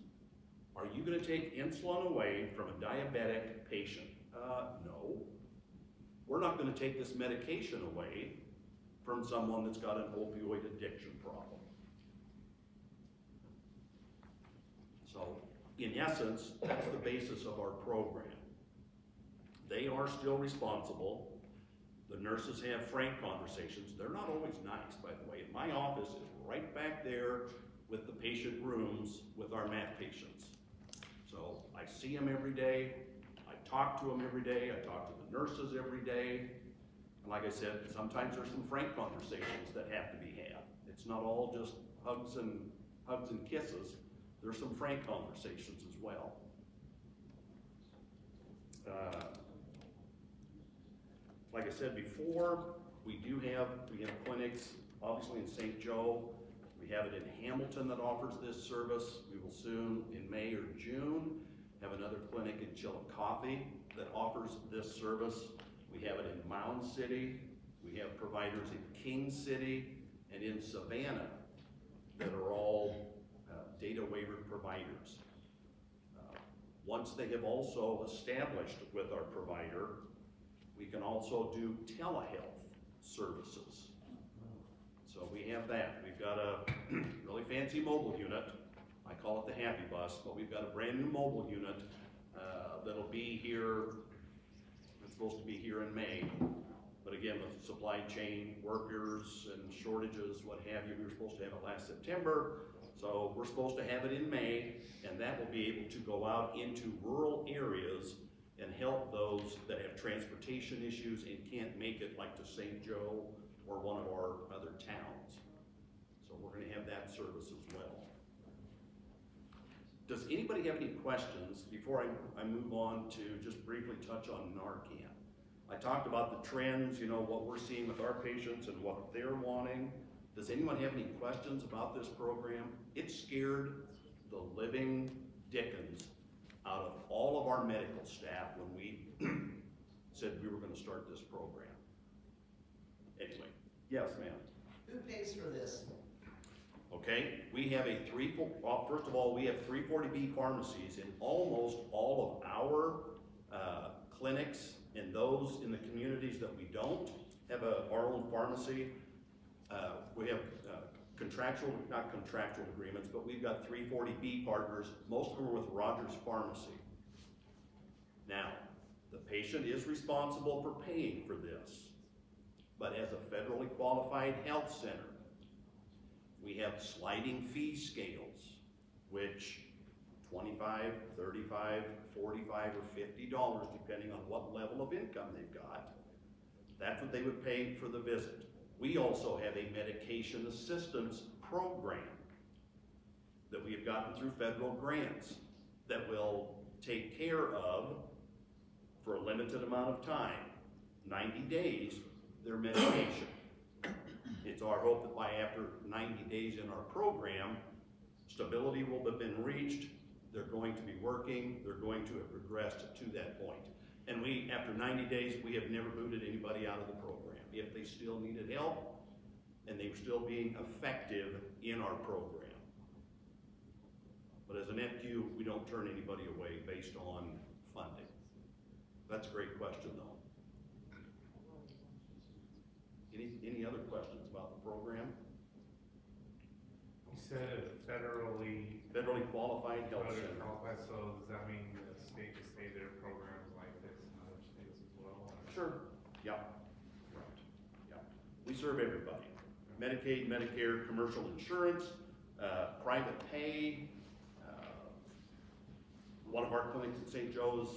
Are you going to take insulin away from a diabetic patient? No. We're not going to take this medication away from someone that's got an opioid addiction problem. So, in essence, that's the basis of our program. They are still responsible. The nurses have frank conversations. They're not always nice, by the way. My office is right back there with the patient rooms with our MAT patients. So I see them every day. I talk to them every day. I talk to the nurses every day. And like I said, sometimes there's some frank conversations that have to be had. It's not all just hugs and kisses. There's some frank conversations as well. Like I said before, we have clinics, obviously in St. Joe. We have it in Hamilton that offers this service. We will soon, in May or June, have another clinic in Chillicothe that offers this service. We have it in Mound City. We have providers in King City and in Savannah that are all data waiver providers. Once they have also established with our provider, we can also do telehealth services. So we have that. We've got a really fancy mobile unit. I call it the Happy Bus, but we've got a brand new mobile unit that'll be here. It's supposed to be here in May. But again, with supply chain workers and shortages, what have you, we were supposed to have it last September. So we're supposed to have it in May, and that will be able to go out into rural areas and help those that have transportation issues and can't make it, like to St. Joe or one of our other towns. So we're going to have that service as well. Does anybody have any questions before I move on to just briefly touch on Narcan? I talked about the trends, you know, what we're seeing with our patients and what they're wanting. Does anyone have any questions about this program? It scared the living dickens out of all of our medical staff when we said we were going to start this program. Anyway, yes, ma'am. Who pays for this? Okay, we have a first of all, we have 340B pharmacies in almost all of our clinics, and those in the communities that we don't have our own pharmacy. We have not contractual agreements, but we've got 340B partners. Most of them are with Rogers Pharmacy. Now, the patient is responsible for paying for this, but as a federally qualified health center, we have sliding fee scales, which $25, $35, $45, or $50, depending on what level of income they've got. That's what they would pay for the visit. We also have a medication assistance program that we have gotten through federal grants that will take care of, for a limited amount of time, 90 days, their medication. It's our hope that by after 90 days in our program, stability will have been reached, they're going to be working, they're going to have progressed to that point. And we, after 90 days, we have never booted anybody out of the program. If they still needed help, and they were still being effective in our program. But as an FQ, we don't turn anybody away based on funding. That's a great question, though. Any other questions about the program? You said federally Qualified health center. qualified, so does that mean that state to state there are programs like this in other states as well? Sure. Yeah. Right. Yeah. We serve everybody. Medicaid, Medicare, commercial insurance, private pay. One of our clinics in St. Joe's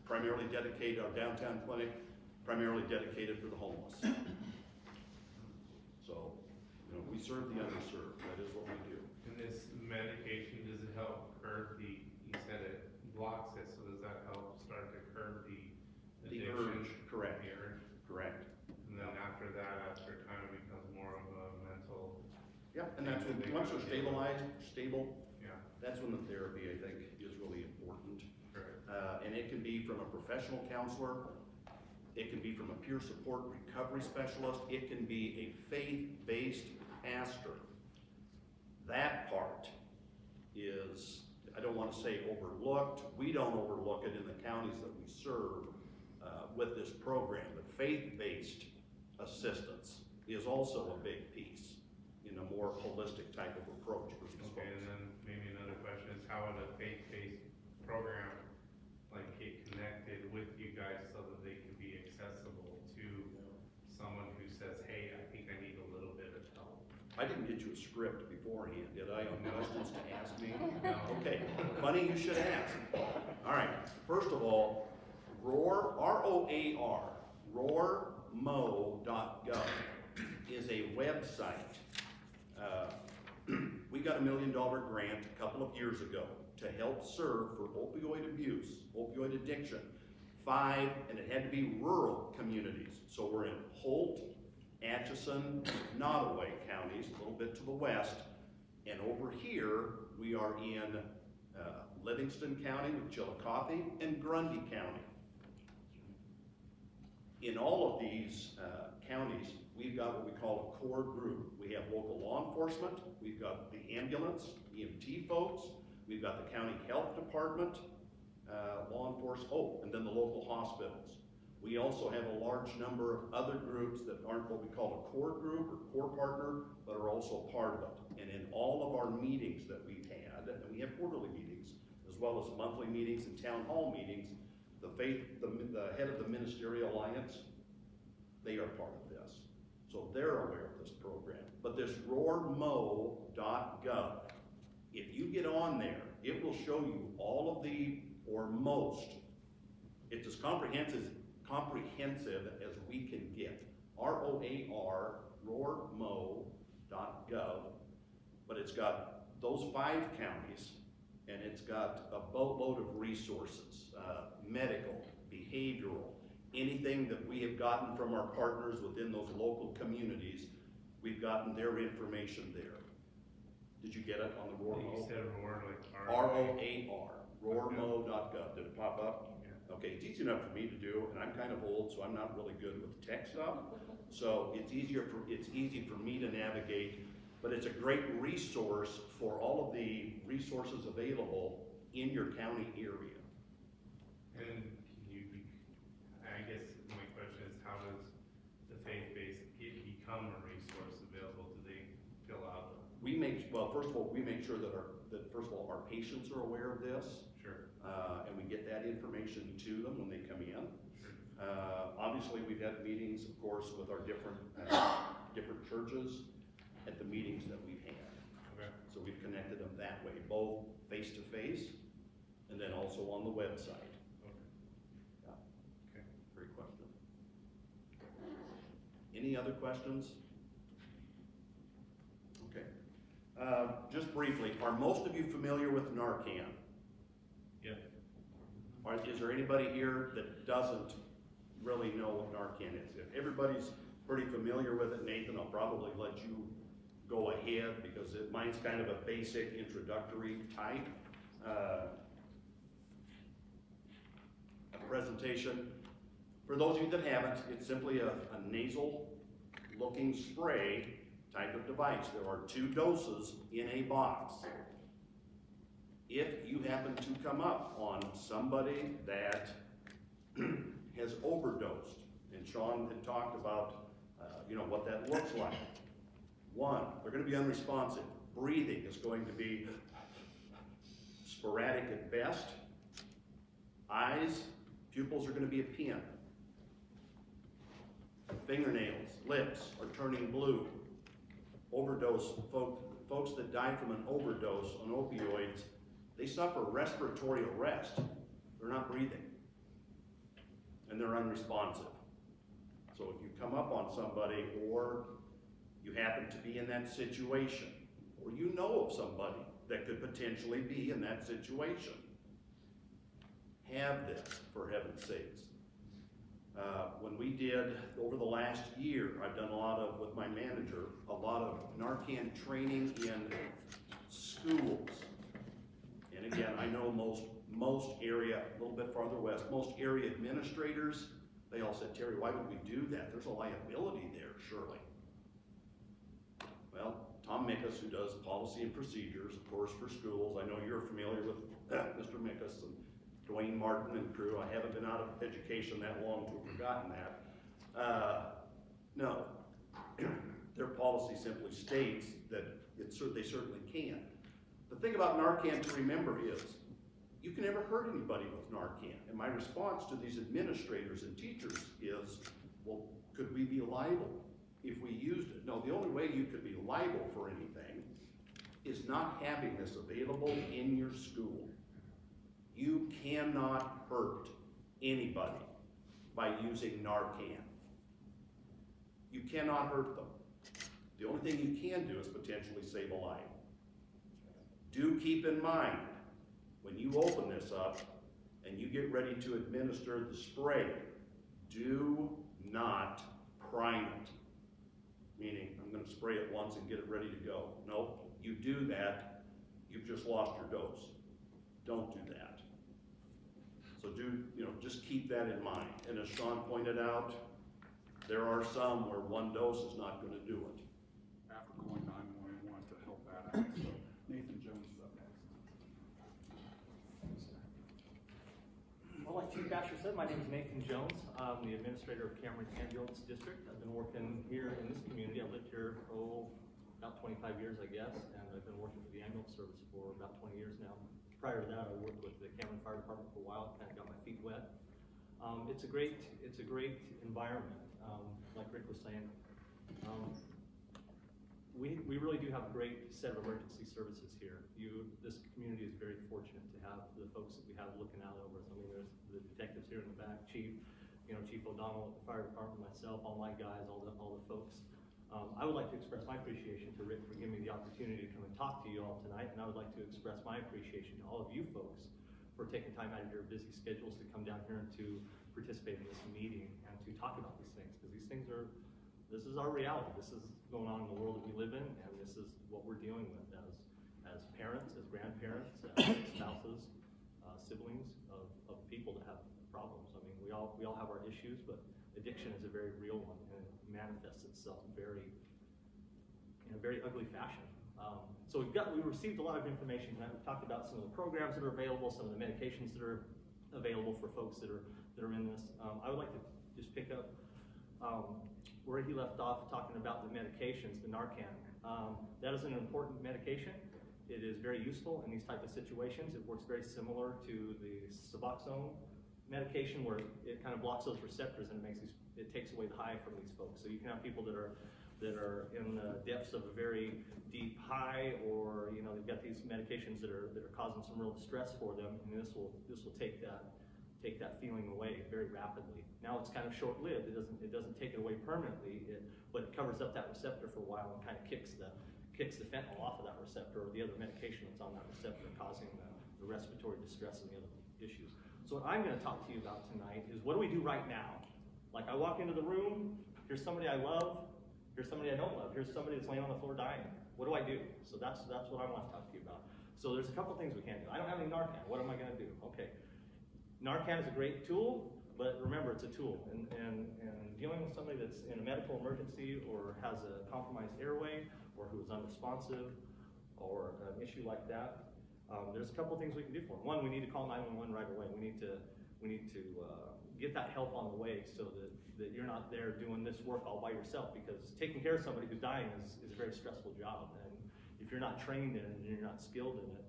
primarily dedicated, our downtown clinic, primarily dedicated for the homeless. So, you know, we serve the underserved. That is what we do. And this medication, does it help curb the, you said it blocks it, so does that help start to curb the addiction? urge, correct. The urge? Correct. And then after that, after time, it becomes more of a mental. Yeah, and that's when, once they're stabilized, stable, Yeah, that's when the therapy, I think, is really important. correct. And it can be from a professional counselor, it can be from a peer support recovery specialist, it can be a faith-based pastor. That part is, I don't want to say overlooked, we don't overlook it in the counties that we serve with this program, but faith-based assistance is also a big piece in a more holistic type of approach. Okay, and then maybe another question is how would a faith-based program like get connected with you guys so that they can be accessible to someone who says, hey, I think I need a little bit of help? I didn't get you a script beforehand, did I, on questions to ask me? No. Okay, funny you should ask. All right, first of all, ROAR, R-O-A-R, roarmo.gov is a website. We got $1 million grant a couple of years ago to help serve for opioid abuse, opioid addiction, 5, and it had to be rural communities. So we're in Holt, Atchison, Nottoway counties, a little bit to the west, And over here, we are in Livingston County with Chillicothe and Grundy County. In all of these counties, we've got what we call a core group. We have local law enforcement, we've got the ambulance, EMT folks, we've got the county health department, law enforcement, and then the local hospitals. We also have a large number of other groups that aren't what we call a core group or core partner, but are also part of it. And in all of our meetings that we've had, and we have quarterly meetings, as well as monthly meetings and town hall meetings, the head of the Ministerial Alliance, they are part of this. So they're aware of this program. But this roarmo.gov, if you get on there, it will show you all of the, or most, it's as comprehensive as we can get. R-O-A-R, roarmo.gov, but it's got those 5 counties, and it's got a boatload of resources, medical, behavioral, anything that we have gotten from our partners within those local communities, we've gotten their information there. Did you get it on the roarmo? You said roar like R-O-A-R, roarmo.gov. Did it pop up? Yeah. Okay, it's easy enough for me to do, and I'm kind of old, so I'm not really good with tech stuff. So it's easy for me to navigate, but it's a great resource for all of the resources available in your county area. And I guess my question is, how does the faith-based become a resource available? Do they fill out? First of all, we make sure that our patients are aware of this. Sure. And we get that information to them when they come in. Sure. Obviously, we've had meetings, of course, with our different churches at the meetings that we've had. Okay. So we've connected them that way, both face-to-face and then also on the website. Okay. Yeah. Okay. Great question. Any other questions? Okay. Just briefly, are most of you familiar with Narcan? Yeah. Is there anybody here that doesn't really know what Narcan is? If everybody's pretty familiar with it, Nathan, I'll probably let you go ahead because mine's kind of a basic introductory type presentation. For those of you that haven't, it's simply a nasal looking spray type of device. There are 2 doses in a box. If you happen to come up on somebody that has overdosed, and Sean had talked about what that looks like. 1, they're going to be unresponsive. Breathing is going to be sporadic at best. Eyes, pupils are going to be a pin. Fingernails, lips are turning blue. Overdose, folks that die from an overdose on opioids, they suffer respiratory arrest. They're not breathing. And they're unresponsive. So if you come up on somebody, or you happen to be in that situation, or you know of somebody that could potentially be in that situation, have this, for heaven's sakes. When we did, over the last year, I've done with my manager, a lot of Narcan training in schools. And again, I know most area, a little bit farther west, most area administrators, they all said, Terry, why would we do that? There's a liability there, surely. Well, Tom Mickus, who does policy and procedures, of course, for schools, I know you're familiar with Mr. Mickus and Dwayne Martin and crew. I haven't been out of education that long to have forgotten that. No, their policy simply states that they certainly can. The thing about Narcan to remember is, you can never hurt anybody with Narcan. And my response to these administrators and teachers is, well, could we be liable if we used it? No, the only way you could be liable for anything is not having this available in your school. You cannot hurt anybody by using Narcan. You cannot hurt them. The only thing you can do is potentially save a life. Do keep in mind, when you open this up and you get ready to administer the spray, do not prime it. Meaning, I'm going to spray it once and get it ready to go. Nope, you do that, you've just lost your dose. Don't do that. So just keep that in mind. And as Sean pointed out, there are some where one dose is not going to do it. After calling 911 to help that out. So Nathan Jones is up next. Well, like Chief Asher said, my name is Nathan Jones. I'm the administrator of Cameron Ambulance District. I've been working here in this community. I've lived here, about 25 years, I guess, and I've been working for the ambulance service for about 20 years now. Prior to that, I worked with the Cameron Fire Department for a while, kind of got my feet wet. It's a great environment, like Rick was saying. We really do have a great set of emergency services here. This community is very fortunate to have the folks that we have looking out over us. I mean, there's the detectives here in the back, Chief O'Donnell at the fire department, myself, all my guys, all the folks. I would like to express my appreciation to Rick for giving me the opportunity to come and talk to you all tonight, and I would like to express my appreciation to all of you folks for taking time out of your busy schedules to come down here and to participate in this meeting and to talk about these things, because this is our reality. This is going on in the world that we live in, and this is what we're dealing with as parents, as grandparents, as spouses, siblings of people that have problems. I mean, we all have our issues, but addiction is a very real one, and it manifests itself in a very ugly fashion. So we received a lot of information tonight. We've talked about some of the programs that are available, some of the medications that are available for folks that are in this. I would like to just pick up where he left off talking about the medications, the Narcan. That is an important medication. It is very useful in these type of situations. It works very similar to the Suboxone medication, where it kind of blocks those receptors and it takes away the high from these folks. So you can have people that are in the depths of a very deep high, or they've got these medications that are causing some real distress for them, and this will take that feeling away very rapidly. Now it's kind of short-lived. It doesn't take it away permanently, but it covers up that receptor for a while and kind of kicks the fentanyl off of that receptor, or the other medication that's on that receptor, causing the respiratory distress and the other issues. So what I'm going to talk to you about tonight is, what do we do right now? Like, I walk into the room, here's somebody I love, here's somebody I don't love, here's somebody that's laying on the floor dying. What do I do? So that's what I want to talk to you about. So there's a couple things we can do. I don't have any Narcan. What am I going to do? Okay. Narcan is a great tool, but remember, it's a tool. And dealing with somebody that's in a medical emergency, or has a compromised airway, or who is unresponsive, or an issue like that, there's a couple things we can do for them. One, we need to call 911 right away. We need to get that help on the way, so that you're not there doing this work all by yourself, because taking care of somebody who's dying is a very stressful job. And if you're not trained in it and you're not skilled in it,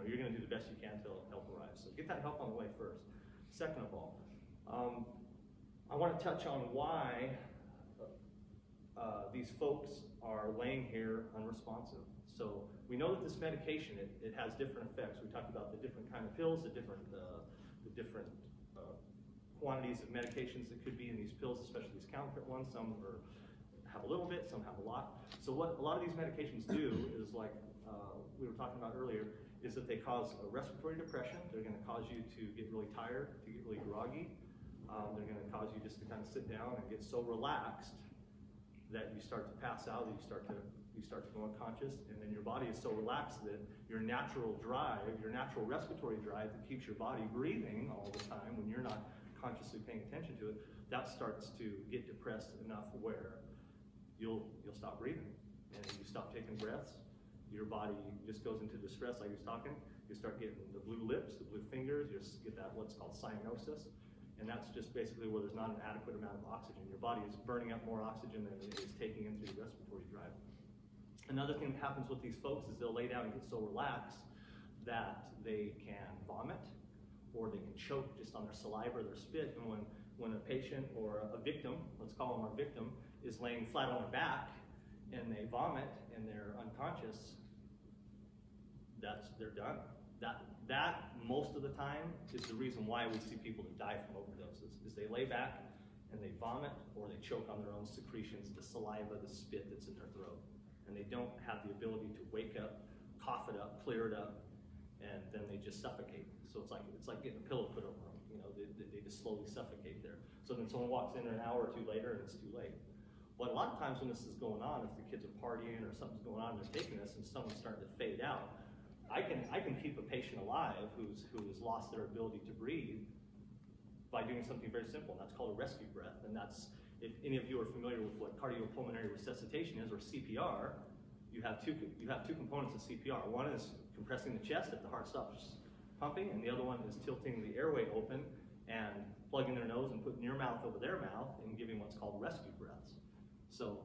you're going to do the best you can till help arrives. So get that help on the way first. Second of all, I want to touch on why these folks are laying here unresponsive. So we know that this medication, it has different effects. We talked about the different kind of pills, the different quantities of medications that could be in these pills, especially these counterfeit ones. Some have a little bit, some have a lot. So what a lot of these medications do is, like we were talking about earlier, is that they cause a respiratory depression. They're going to cause you to get really tired, to get really groggy. They're going to cause you just to kind of sit down and get so relaxed that you start to pass out, that you start to go unconscious, and then your body is so relaxed that your natural drive, your natural respiratory drive that keeps your body breathing all the time when you're not consciously paying attention to it, that starts to get depressed enough where you'll stop breathing, and you stop taking breaths. Your body just goes into distress, like he was talking. You start getting the blue lips, the blue fingers, you get that what's called cyanosis, and that's just basically where there's not an adequate amount of oxygen. Your body is burning up more oxygen than it is taking in through the respiratory drive. Another thing that happens with these folks is they'll lay down and get so relaxed that they can vomit, or they can choke just on their saliva or their spit. And when a patient or a victim, let's call them our victim, is laying flat on their back and they vomit and they're unconscious, they're done. That most of the time is the reason why we see people that die from overdoses, is they lay back and they vomit, or they choke on their own secretions, the saliva, the spit that's in their throat. And they don't have the ability to wake up, cough it up, clear it up, and then they just suffocate. So it's like getting a pillow put over them. They just slowly suffocate there. So then someone walks in an hour or two later and it's too late. But a lot of times when this is going on, if the kids are partying or something's going on, they're taking this and someone's starting to fade out, I can keep a patient alive who has lost their ability to breathe by doing something very simple, and that's called a rescue breath. And that's, if any of you are familiar with what cardiopulmonary resuscitation is, or CPR, you have two components of CPR. One is compressing the chest if the heart stops pumping, and the other one is tilting the airway open and plugging their nose and putting your mouth over their mouth and giving what's called rescue breaths. So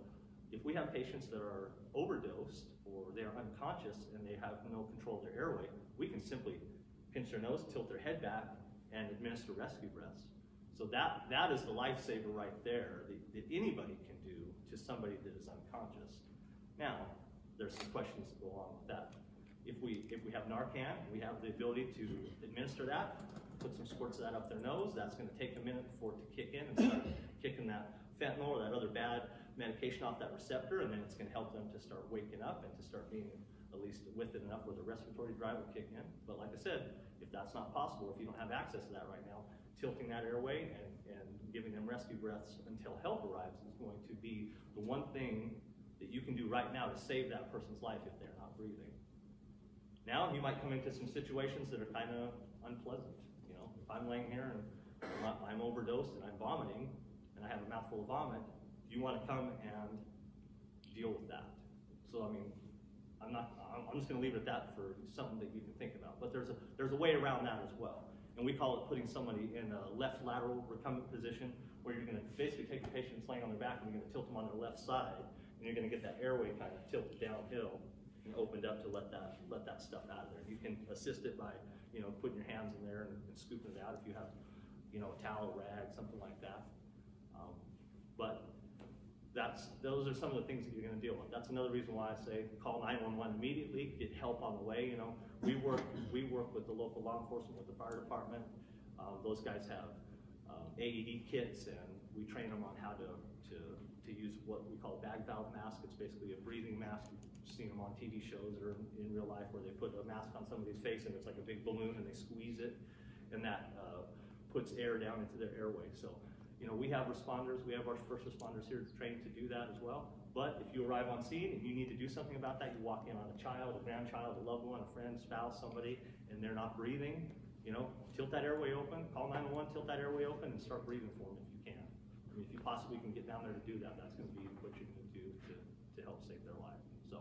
if we have patients that are overdosed or they are unconscious and they have no control of their airway, we can simply pinch their nose, tilt their head back, and administer rescue breaths. So that is the lifesaver right there that anybody can do to somebody that is unconscious. Now, there's some questions that go along with that. If we have Narcan, we have the ability to administer that, put some squirts of that up their nose. That's going to take a minute for it to kick in and start kicking that fentanyl or that other bad medication off that receptor, and then it's going to help them to start waking up and to start being at least with it enough where the respiratory drive will kick in. But like I said, if that's not possible, if you don't have access to that right now, tilting that airway and giving them rescue breaths until help arrives is going to be the one thing that you can do right now to save that person's life if they're not breathing. Now, you might come into some situations that are kind of unpleasant. You know, if I'm laying here and I'm overdosed and I'm vomiting and I have a mouthful of vomit, you want to come and deal with that. So, I mean, I'm just going to leave it at that for something that you can think about. But there's a way around that as well. And we call it putting somebody in a left lateral recumbent position, where you're going to basically take the patient that's laying on their back and you're going to tilt them on their left side, and you're going to get that airway kind of tilted downhill and opened up to let that stuff out of there. You can assist it by, you know, putting your hands in there and scooping it out if you have, you know, a towel, rag, something like that. But those are some of the things that you're going to deal with. That's another reason why I say call 911 immediately, get help on the way. You know, we work with the local law enforcement, with the fire department. Those guys have AED kits, and we train them on how to use what we call a bag valve mask. It's basically a breathing mask. You've seen them on TV shows or in real life, where they put a mask on somebody's face and it's like a big balloon and they squeeze it, and that puts air down into their airway. So, you know, we have responders, we have our first responders here trained to do that as well. But if you arrive on scene and you need to do something about that, you walk in on a child, a grandchild, a loved one, a friend, spouse, somebody, and they're not breathing, you know, tilt that airway open, call 911, tilt that airway open, and start breathing for them if you can. I mean, if you possibly can get down there to do that, that's going to be what you're going to do to help save their life. So,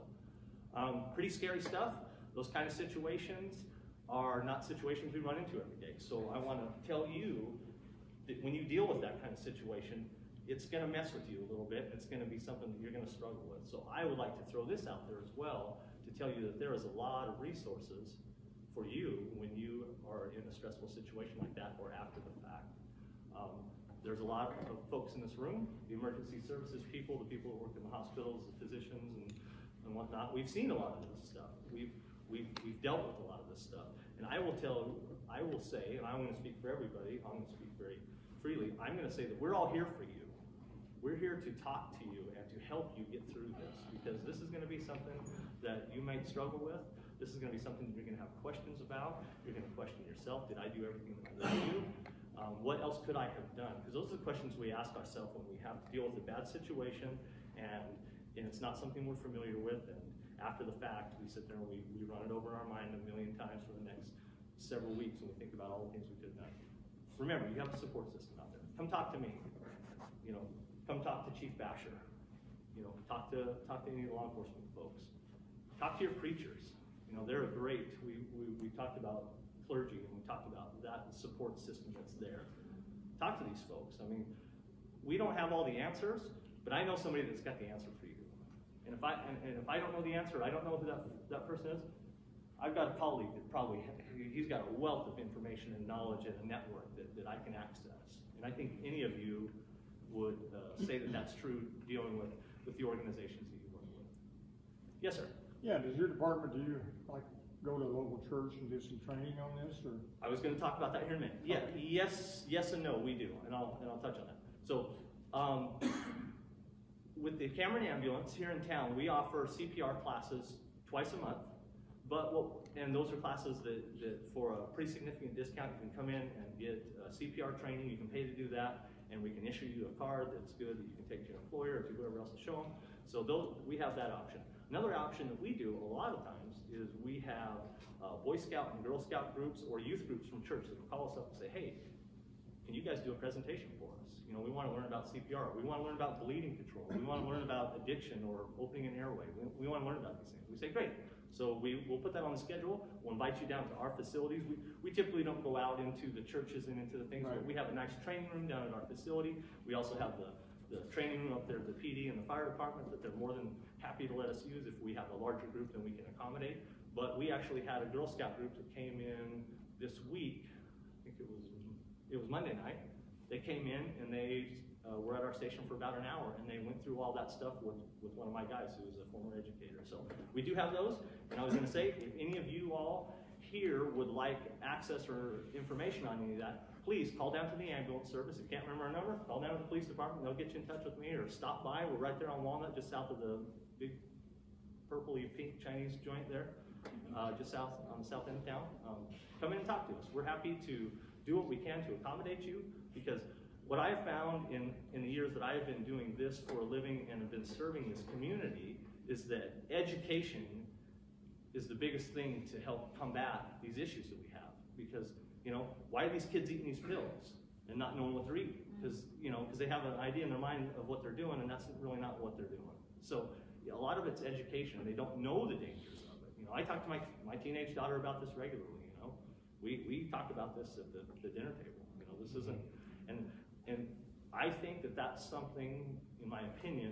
pretty scary stuff. Those kind of situations are not situations we run into every day. So I want to tell you that when you deal with that kind of situation, it's going to mess with you a little bit. It's going to be something that you're going to struggle with. So I would like to throw this out there as well to tell you that there is a lot of resources for you when you are in a stressful situation like that or after the fact. There's a lot of folks in this room, the emergency services people, the people who work in the hospitals, the physicians and whatnot. We've seen a lot of this stuff. We've dealt with a lot of this stuff. And I will say, and I'm going to speak for everybody, I'm going to speak very freely, I'm going to say that we're all here for you. We're here to talk to you and to help you get through this, because this is going to be something that you might struggle with. This is going to be something that you're going to have questions about. You're going to question yourself. Did I do everything that I could do? What else could I have done? Because those are the questions we ask ourselves when we have to deal with a bad situation and it's not something we're familiar with. And after the fact, we sit there and we run it over in our mind a million times for the next several weeks and we think about all the things we could have done. Remember, you have a support system out there. Come talk to me. You know, come talk to Chief Basher. You know, talk to any of the law enforcement folks. Talk to your preachers. You know, they're great. We talked about clergy and we talked about that support system that's there. Talk to these folks. I mean, we don't have all the answers, but I know somebody that's got the answer for you. And if I don't know the answer, I don't know who that person is, I've got a colleague that he's got a wealth of information and knowledge and a network that I can access. And I think any of you would say that that's true dealing with the organizations that you work with. Yes, sir. Yeah, does your department, do you like go to a local church and do some training on this, or? I was going to talk about that here in a minute. Yeah, yes and no, we do, and I'll touch on that. So, with the Cameron Ambulance here in town, we offer CPR classes twice a month. And those are classes that for a pretty significant discount, you can come in and get CPR training. You can pay to do that, and we can issue you a card that's good that you can take to your employer or to whoever else to show them. So we have that option. Another option that we do a lot of times is we have Boy Scout and Girl Scout groups or youth groups from church that will call us up and say, hey, can you guys do a presentation for us? You know, we want to learn about CPR. We want to learn about bleeding control. We want to learn about addiction or opening an airway. We want to learn about these things. We say, great. So we'll put that on the schedule. We'll invite you down to our facilities. We typically don't go out into the churches and into the things, but we have a nice training room down at our facility. We also have the training room up there at the PD and the fire department that they're more than happy to let us use if we have a larger group than we can accommodate. But we actually had a Girl Scout group that came in this week. I think it was Monday night. They came in and they were at our station for about an hour, and they went through all that stuff with one of my guys who is a former educator. So we do have those, and I was going to say, if any of you all here would like access or information on any of that, please call down to the ambulance service. If you can't remember our number, call down to the police department. They'll get you in touch with me, or stop by. We're right there on Walnut, just south of the big purpley pink Chinese joint there, just south on the south end of town. Come in and talk to us. We're happy to do what we can to accommodate you, because what I have found in the years that I have been doing this for a living and have been serving this community is that education is the biggest thing to help combat these issues that we have. Because, you know, why are these kids eating these pills and not knowing what they're eating? Because they have an idea in their mind of what they're doing, and that's really not what they're doing. So a lot of it's education. They don't know the dangers of it. You know, I talk to my teenage daughter about this regularly. You know, we talk about this at the dinner table. You know, this isn't, and I think that that's something, in my opinion,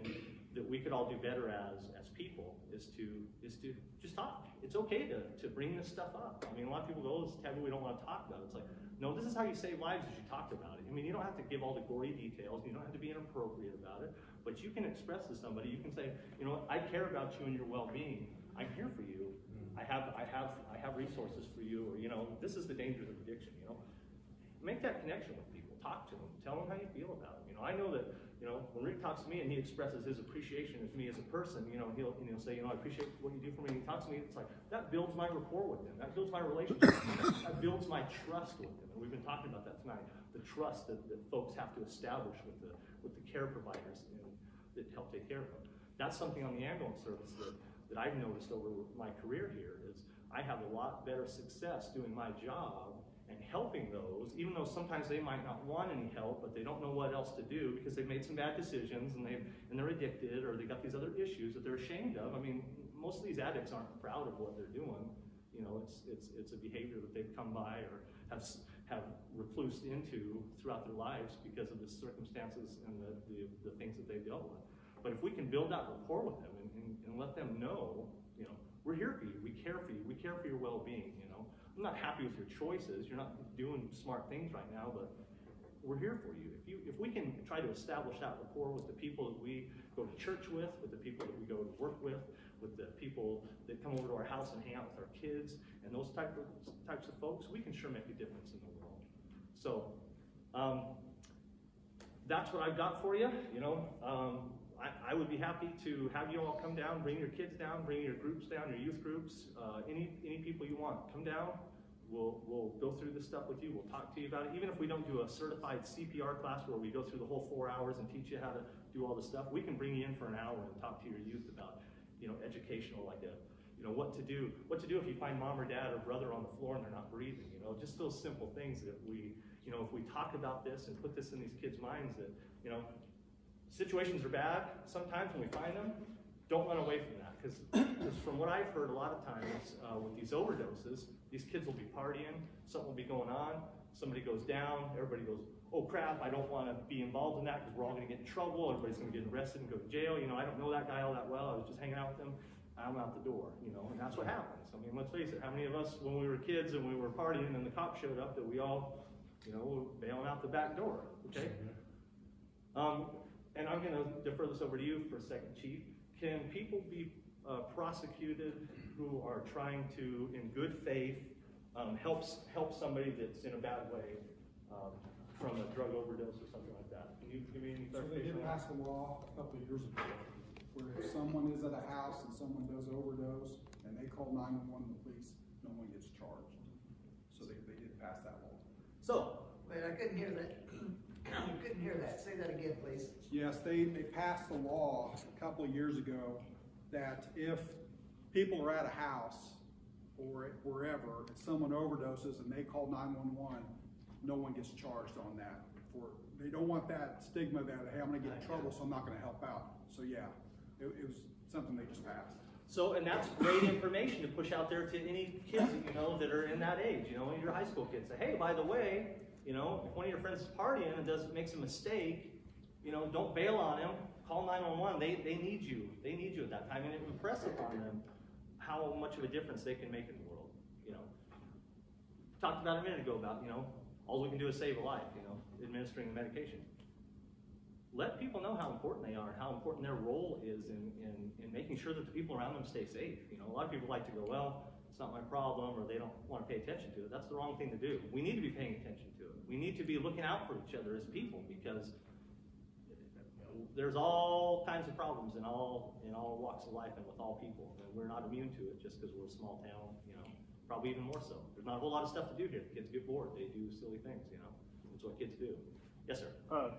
that we could all do better as people is to just talk. It's okay to bring this stuff up. I mean, a lot of people go, oh, this is taboo, we don't want to talk about it. It's like, no, this is how you save lives, is you talk about it. I mean, you don't have to give all the gory details, you don't have to be inappropriate about it, but you can express to somebody, you can say, you know, I care about you and your well-being. I'm here for you. I have resources for you, or, you know, this is the dangers of addiction, you know. Make that connection with people. Talk to them. Tell them how you feel about it. You know, I know that, you know, when Rick talks to me and he expresses his appreciation of me as a person, you know, he'll say, you know, I appreciate what you do for me. And he talks to me, it's like, that builds my rapport with him. That builds my relationship with him. That builds my trust with him. And we've been talking about that tonight. The trust that folks have to establish with the care providers that help take care of them. That's something on the ambulance service that I've noticed over my career here is I have a lot better success doing my job and helping those, even though sometimes they might not want any help, but they don't know what else to do because they've made some bad decisions and they're addicted, or they got these other issues that they're ashamed of. I mean, most of these addicts aren't proud of what they're doing. You know, it's a behavior that they've come by or have reclused into throughout their lives because of the circumstances and the things that they've dealt with. But if we can build that rapport with them and let them know, you know, we're here for you, we care for you, we care for your well-being, you know. I'm not happy with your choices. You're not doing smart things right now, but we're here for you. If we can try to establish that rapport with the people that we go to church with the people that we go to work with the people that come over to our house and hang out with our kids, and those types of folks, we can sure make a difference in the world. So that's what I've got for you. You know, I would be happy to have you all come down, bring your kids down, bring your groups down, your youth groups, any people you want. Come down, we'll go through this stuff with you, we'll talk to you about it. Even if we don't do a certified CPR class where we go through the whole 4 hours and teach you how to do all this stuff, we can bring you in for an hour and talk to your youth about, you know, educational, like what to do if you find mom or dad or brother on the floor and they're not breathing, you know, just those simple things that we, you know, if we talk about this and put this in these kids' minds that, you know, situations are bad sometimes when we find them, don't run away from that. Because from what I've heard a lot of times with these overdoses, these kids will be partying, something will be going on, somebody goes down, everybody goes, oh crap, I don't want to be involved in that because we're all going to get in trouble, everybody's going to get arrested and go to jail, you know, I don't know that guy all that well, I was just hanging out with him, I'm out the door, you know, and that's what happens. I mean, let's face it, how many of us, when we were kids and we were partying and the cops showed up, that we all, you know, were bailing out the back door, okay? And I'm going to defer this over to you for a second, Chief. Can people be prosecuted who are trying to, in good faith, help somebody that's in a bad way from a drug overdose or something like that? Can you give me any clarification? So they did pass a law a couple of years ago where if someone is at a house and someone does overdose and they call 911 the police, no one gets charged. So they did pass that law. So, Wait, I couldn't hear that. Couldn't hear that. Say that again, please. Yes, they passed a law a couple of years ago that if people are at a house or wherever, if someone overdoses and they call 911, no one gets charged on that. They don't want that stigma that, hey, I'm gonna get in trouble, so I'm not gonna help out. So yeah, it was something they just passed. So, and that's great information to push out there to any kids that you know that are in that age, you know, your high school kids. Say, hey, by the way, you know, if one of your friends is partying and makes a mistake, you know, don't bail on him, call 911. They need you. They need you at that time, and impress upon them how much of a difference they can make in the world, you know. Talked about a minute ago about, you know, all we can do is save a life, you know, administering the medication. Let people know how important they are and how important their role is in making sure that the people around them stay safe. You know, a lot of people like to go, well, it's not my problem, or they don't want to pay attention to it. That's the wrong thing to do. We need to be paying attention to it. We need to be looking out for each other as people, because there's all kinds of problems in all walks of life and with all people, and we're not immune to it just because we're a small town, you know, probably even more so. There's not a whole lot of stuff to do here. The kids get bored. They do silly things, you know. That's what kids do. Yes, sir.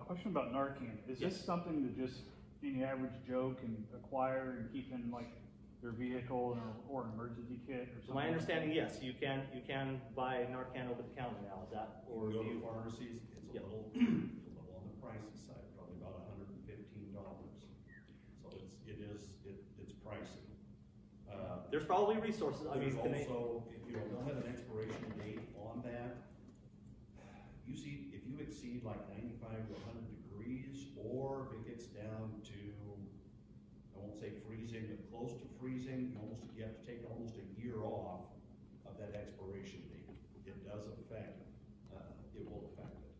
Question about Narcan. Is this something that just any average Joe can acquire and keep in like their vehicle or an emergency kit or something? To my understanding, yes, you can buy Narcan over the counter now. Is that, or Go do you? to pharmacies, it's Yep. a little on the pricey side, probably about $115. So it's pricey. There's probably resources. I mean, There's can they? also, if you don't have an expiration date on that, you see, if you exceed like 95 to 100 degrees, or if it gets down to, I won't say freezing, but close to freezing, you have to take almost a year off of that expiration date. It does affect, it will affect it.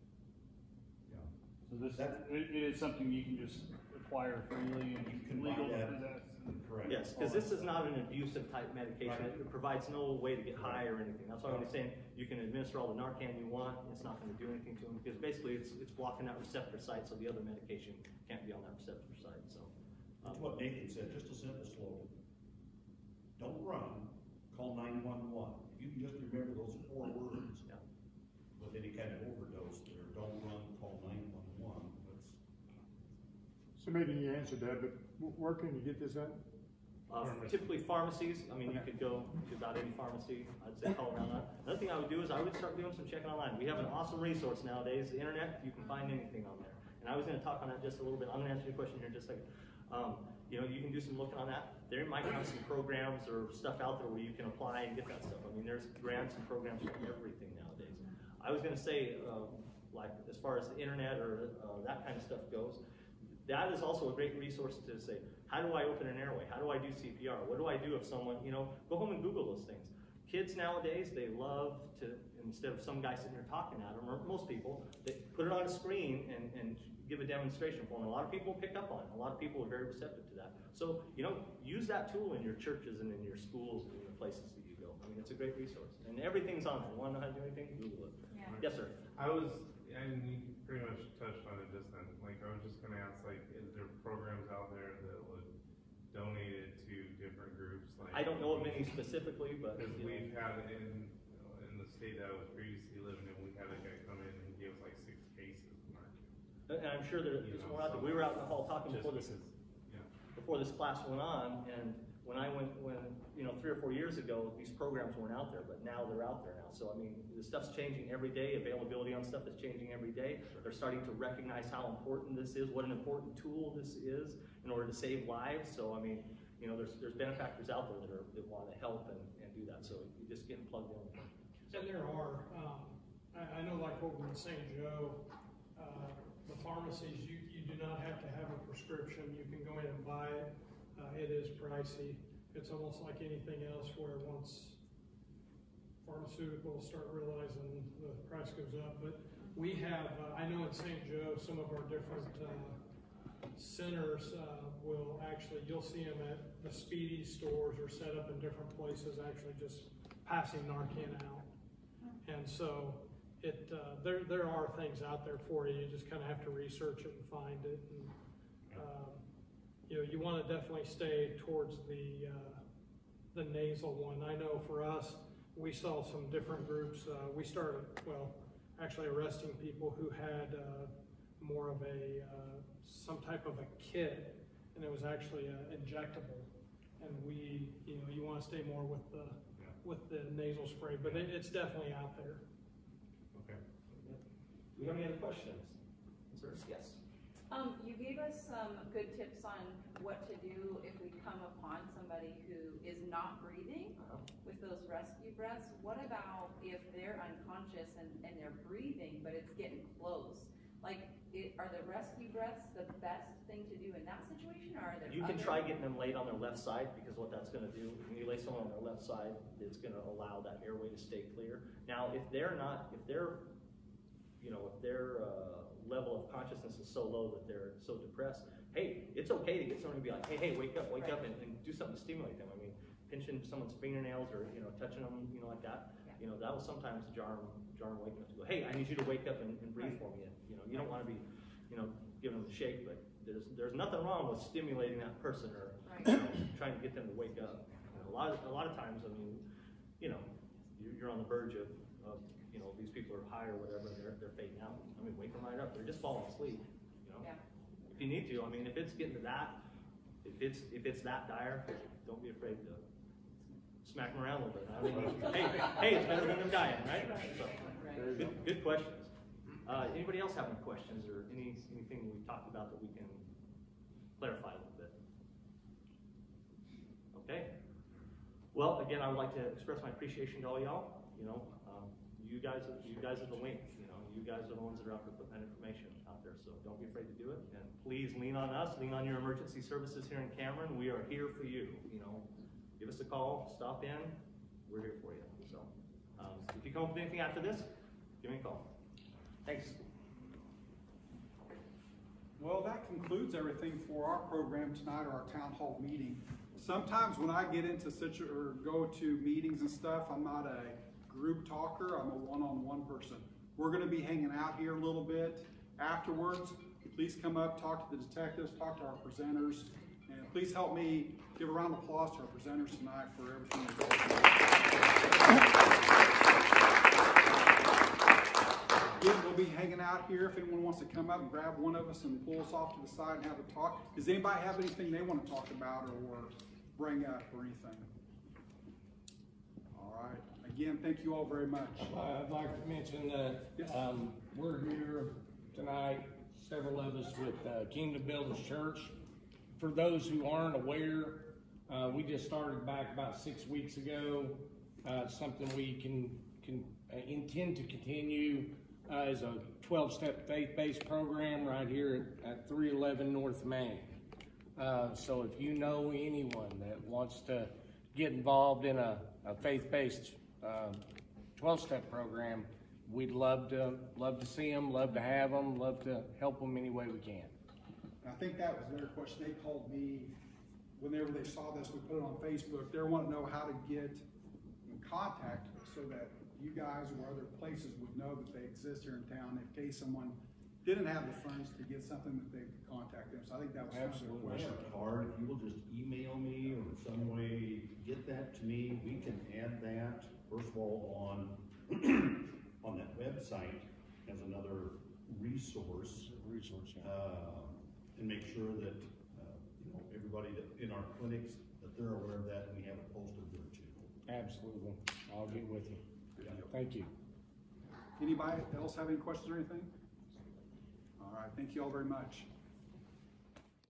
Yeah. So it is something you can just acquire freely and You can buy legal to that. possess. Correct. Yes, because this is not an abusive type medication. Right. It provides no way to get high or anything. That's why I'm saying you can administer all the Narcan you want. It's not going to do anything to them, because basically it's blocking that receptor site, so the other medication can't be on that receptor site. So That's what Nathan said, just a simple slogan. Don't run, call 911. If you can just remember those 4 words yeah. with any kind of overdose there, don't run, call 911. So maybe you answered that, but where can you get this at? Typically pharmacies. I mean, you could go to about any pharmacy. I'd say call around that. Another thing I would do is I would start doing some checking online. We have an awesome resource nowadays, the internet. You can find anything on there. And I was going to talk on that just a little bit. I'm going to answer your question here in just a second. You know, you can do some looking on that. There might have some programs or stuff out there where you can apply and get that stuff. I mean, there's grants and programs for everything nowadays. I was going to say, like, as far as the internet or that kind of stuff goes, that is also a great resource to say, how do I open an airway? How do I do CPR? What do I do if someone, you know, go home and Google those things. Kids nowadays, they love to, instead of some guy sitting there talking at them, or most people, they put it on a screen and give a demonstration for them. A lot of people pick up on it. A lot of people are very receptive to that. So, you know, use that tool in your churches and in your schools and in the places that you go. I mean, it's a great resource. And everything's on there. You want to know how to do anything? Google it. Yeah. Yes, sir. And you pretty much touched on it just then. Like, I was just gonna ask, like, is there programs out there that would donate it to different groups? Like, I don't know of any specifically, but because you know, we've had in the state that I was previously living in, we had a guy come in and give us like 6 cases of Narcan. and I'm sure there's more out there. We were out in the hall talking Just before this. because, yeah. Before this class went on, and when you know, 3 or 4 years ago, these programs weren't out there, but now they're out there now. So I mean, the stuff's changing every day. Availability on stuff is changing every day. They're starting to recognize how important this is, what an important tool this is in order to save lives. So I mean, you know, there's benefactors out there that want to help and do that. So you're just getting plugged in. And there are, I know like over in St. Joe, the pharmacies, you do not have to have a prescription. You can go in and buy it. It is pricey. It's almost like anything else where once pharmaceuticals start realizing the price goes up. But we have, I know in St. Joe, some of our different centers will actually, you'll see them at the Speedy stores or set up in different places actually just passing Narcan out. And so there are things out there for you. You just kind of have to research it and find it. And, you know, you want to definitely stay towards the nasal one. I know for us, we saw some different groups. We started, well, actually arresting people who had more of a, some type of a kit, and it was actually injectable. And we, you know, you want to stay more with the nasal spray, but it's definitely out there. Okay. Do we have any other questions? Yes. You gave us some good tips on what to do if we come upon somebody who is not breathing with those rescue breaths. What about if they're unconscious and they're breathing, but it's getting close? Like, are the rescue breaths the best thing to do in that situation, or are there You can try getting them laid on their left side, because what that's going to do, when you lay someone on their left side, it's going to allow that airway to stay clear. Now, if their level of consciousness is so low that they're so depressed, hey, it's okay to get someone to be like, hey, wake up, and do something to stimulate them. I mean, pinching someone's fingernails or, you know, touching them, you know, like that, you know, that will sometimes jar them awake enough to go, hey, I need you to wake up and breathe for me. And, you know, you don't want to be, you know, giving them a shake, but there's nothing wrong with stimulating that person or you know, trying to get them to wake up. You know, a lot of times, I mean, you know, you're on the verge of you know, these people are high or whatever, and they're fading out. I mean, wake them right up. They're just falling asleep. You know, if you need to. I mean, if it's getting to that, if it's that dire, don't be afraid to smack them around a little bit. I mean, hey, it's better than them dying, right? So, good questions. Anybody else have any questions or anything we've talked about that we can clarify a little bit? Okay. Well, again, I would like to express my appreciation to all y'all. You know. You guys are the link, you know, you guys are the ones that are out there putting that information out there, so don't be afraid to do it, and please lean on us, lean on your emergency services here in Cameron. We are here for you, you know, give us a call, stop in, we're here for you. So, if you come up with anything after this, give me a call. Thanks. Well, that concludes everything for our program tonight, or our town hall meeting. Sometimes when I get into go to meetings and stuff, I'm not a group talker, I'm a one-on-one person. We're going to be hanging out here a little bit afterwards. Please come up, talk to the detectives, talk to our presenters, and please help me give a round of applause to our presenters tonight for everything they're doing. We'll be hanging out here if anyone wants to come up and grab one of us and pull us off to the side and have a talk. Does anybody have anything they want to talk about or bring up or anything? All right. Again, thank you all very much. I'd like to mention that we're here tonight, several of us with Kingdom Builders Church. For those who aren't aware, we just started back about 6 weeks ago. Something we can intend to continue as a 12-step faith-based program right here at 311 North Main. So if you know anyone that wants to get involved in a faith-based 12-step program, we'd love to see them, love to have them, love to help them any way we can. I think that was their question. They called me whenever they saw this. We put it on Facebook. They want to know how to get in contact so that you guys or other places would know that they exist here in town in case someone didn't have the funds to get something that they could contact them. So I think that was absolutely kind of their question. Hard. If you will just email me or in some way get that to me, we can add that first of all on on that website as another resource. And make sure that you know, everybody that in our clinics that they're aware of that, and we have it posted there too. Absolutely. I'll get with you. Thank you. Anybody else have any questions or anything? All right. Thank you all very much.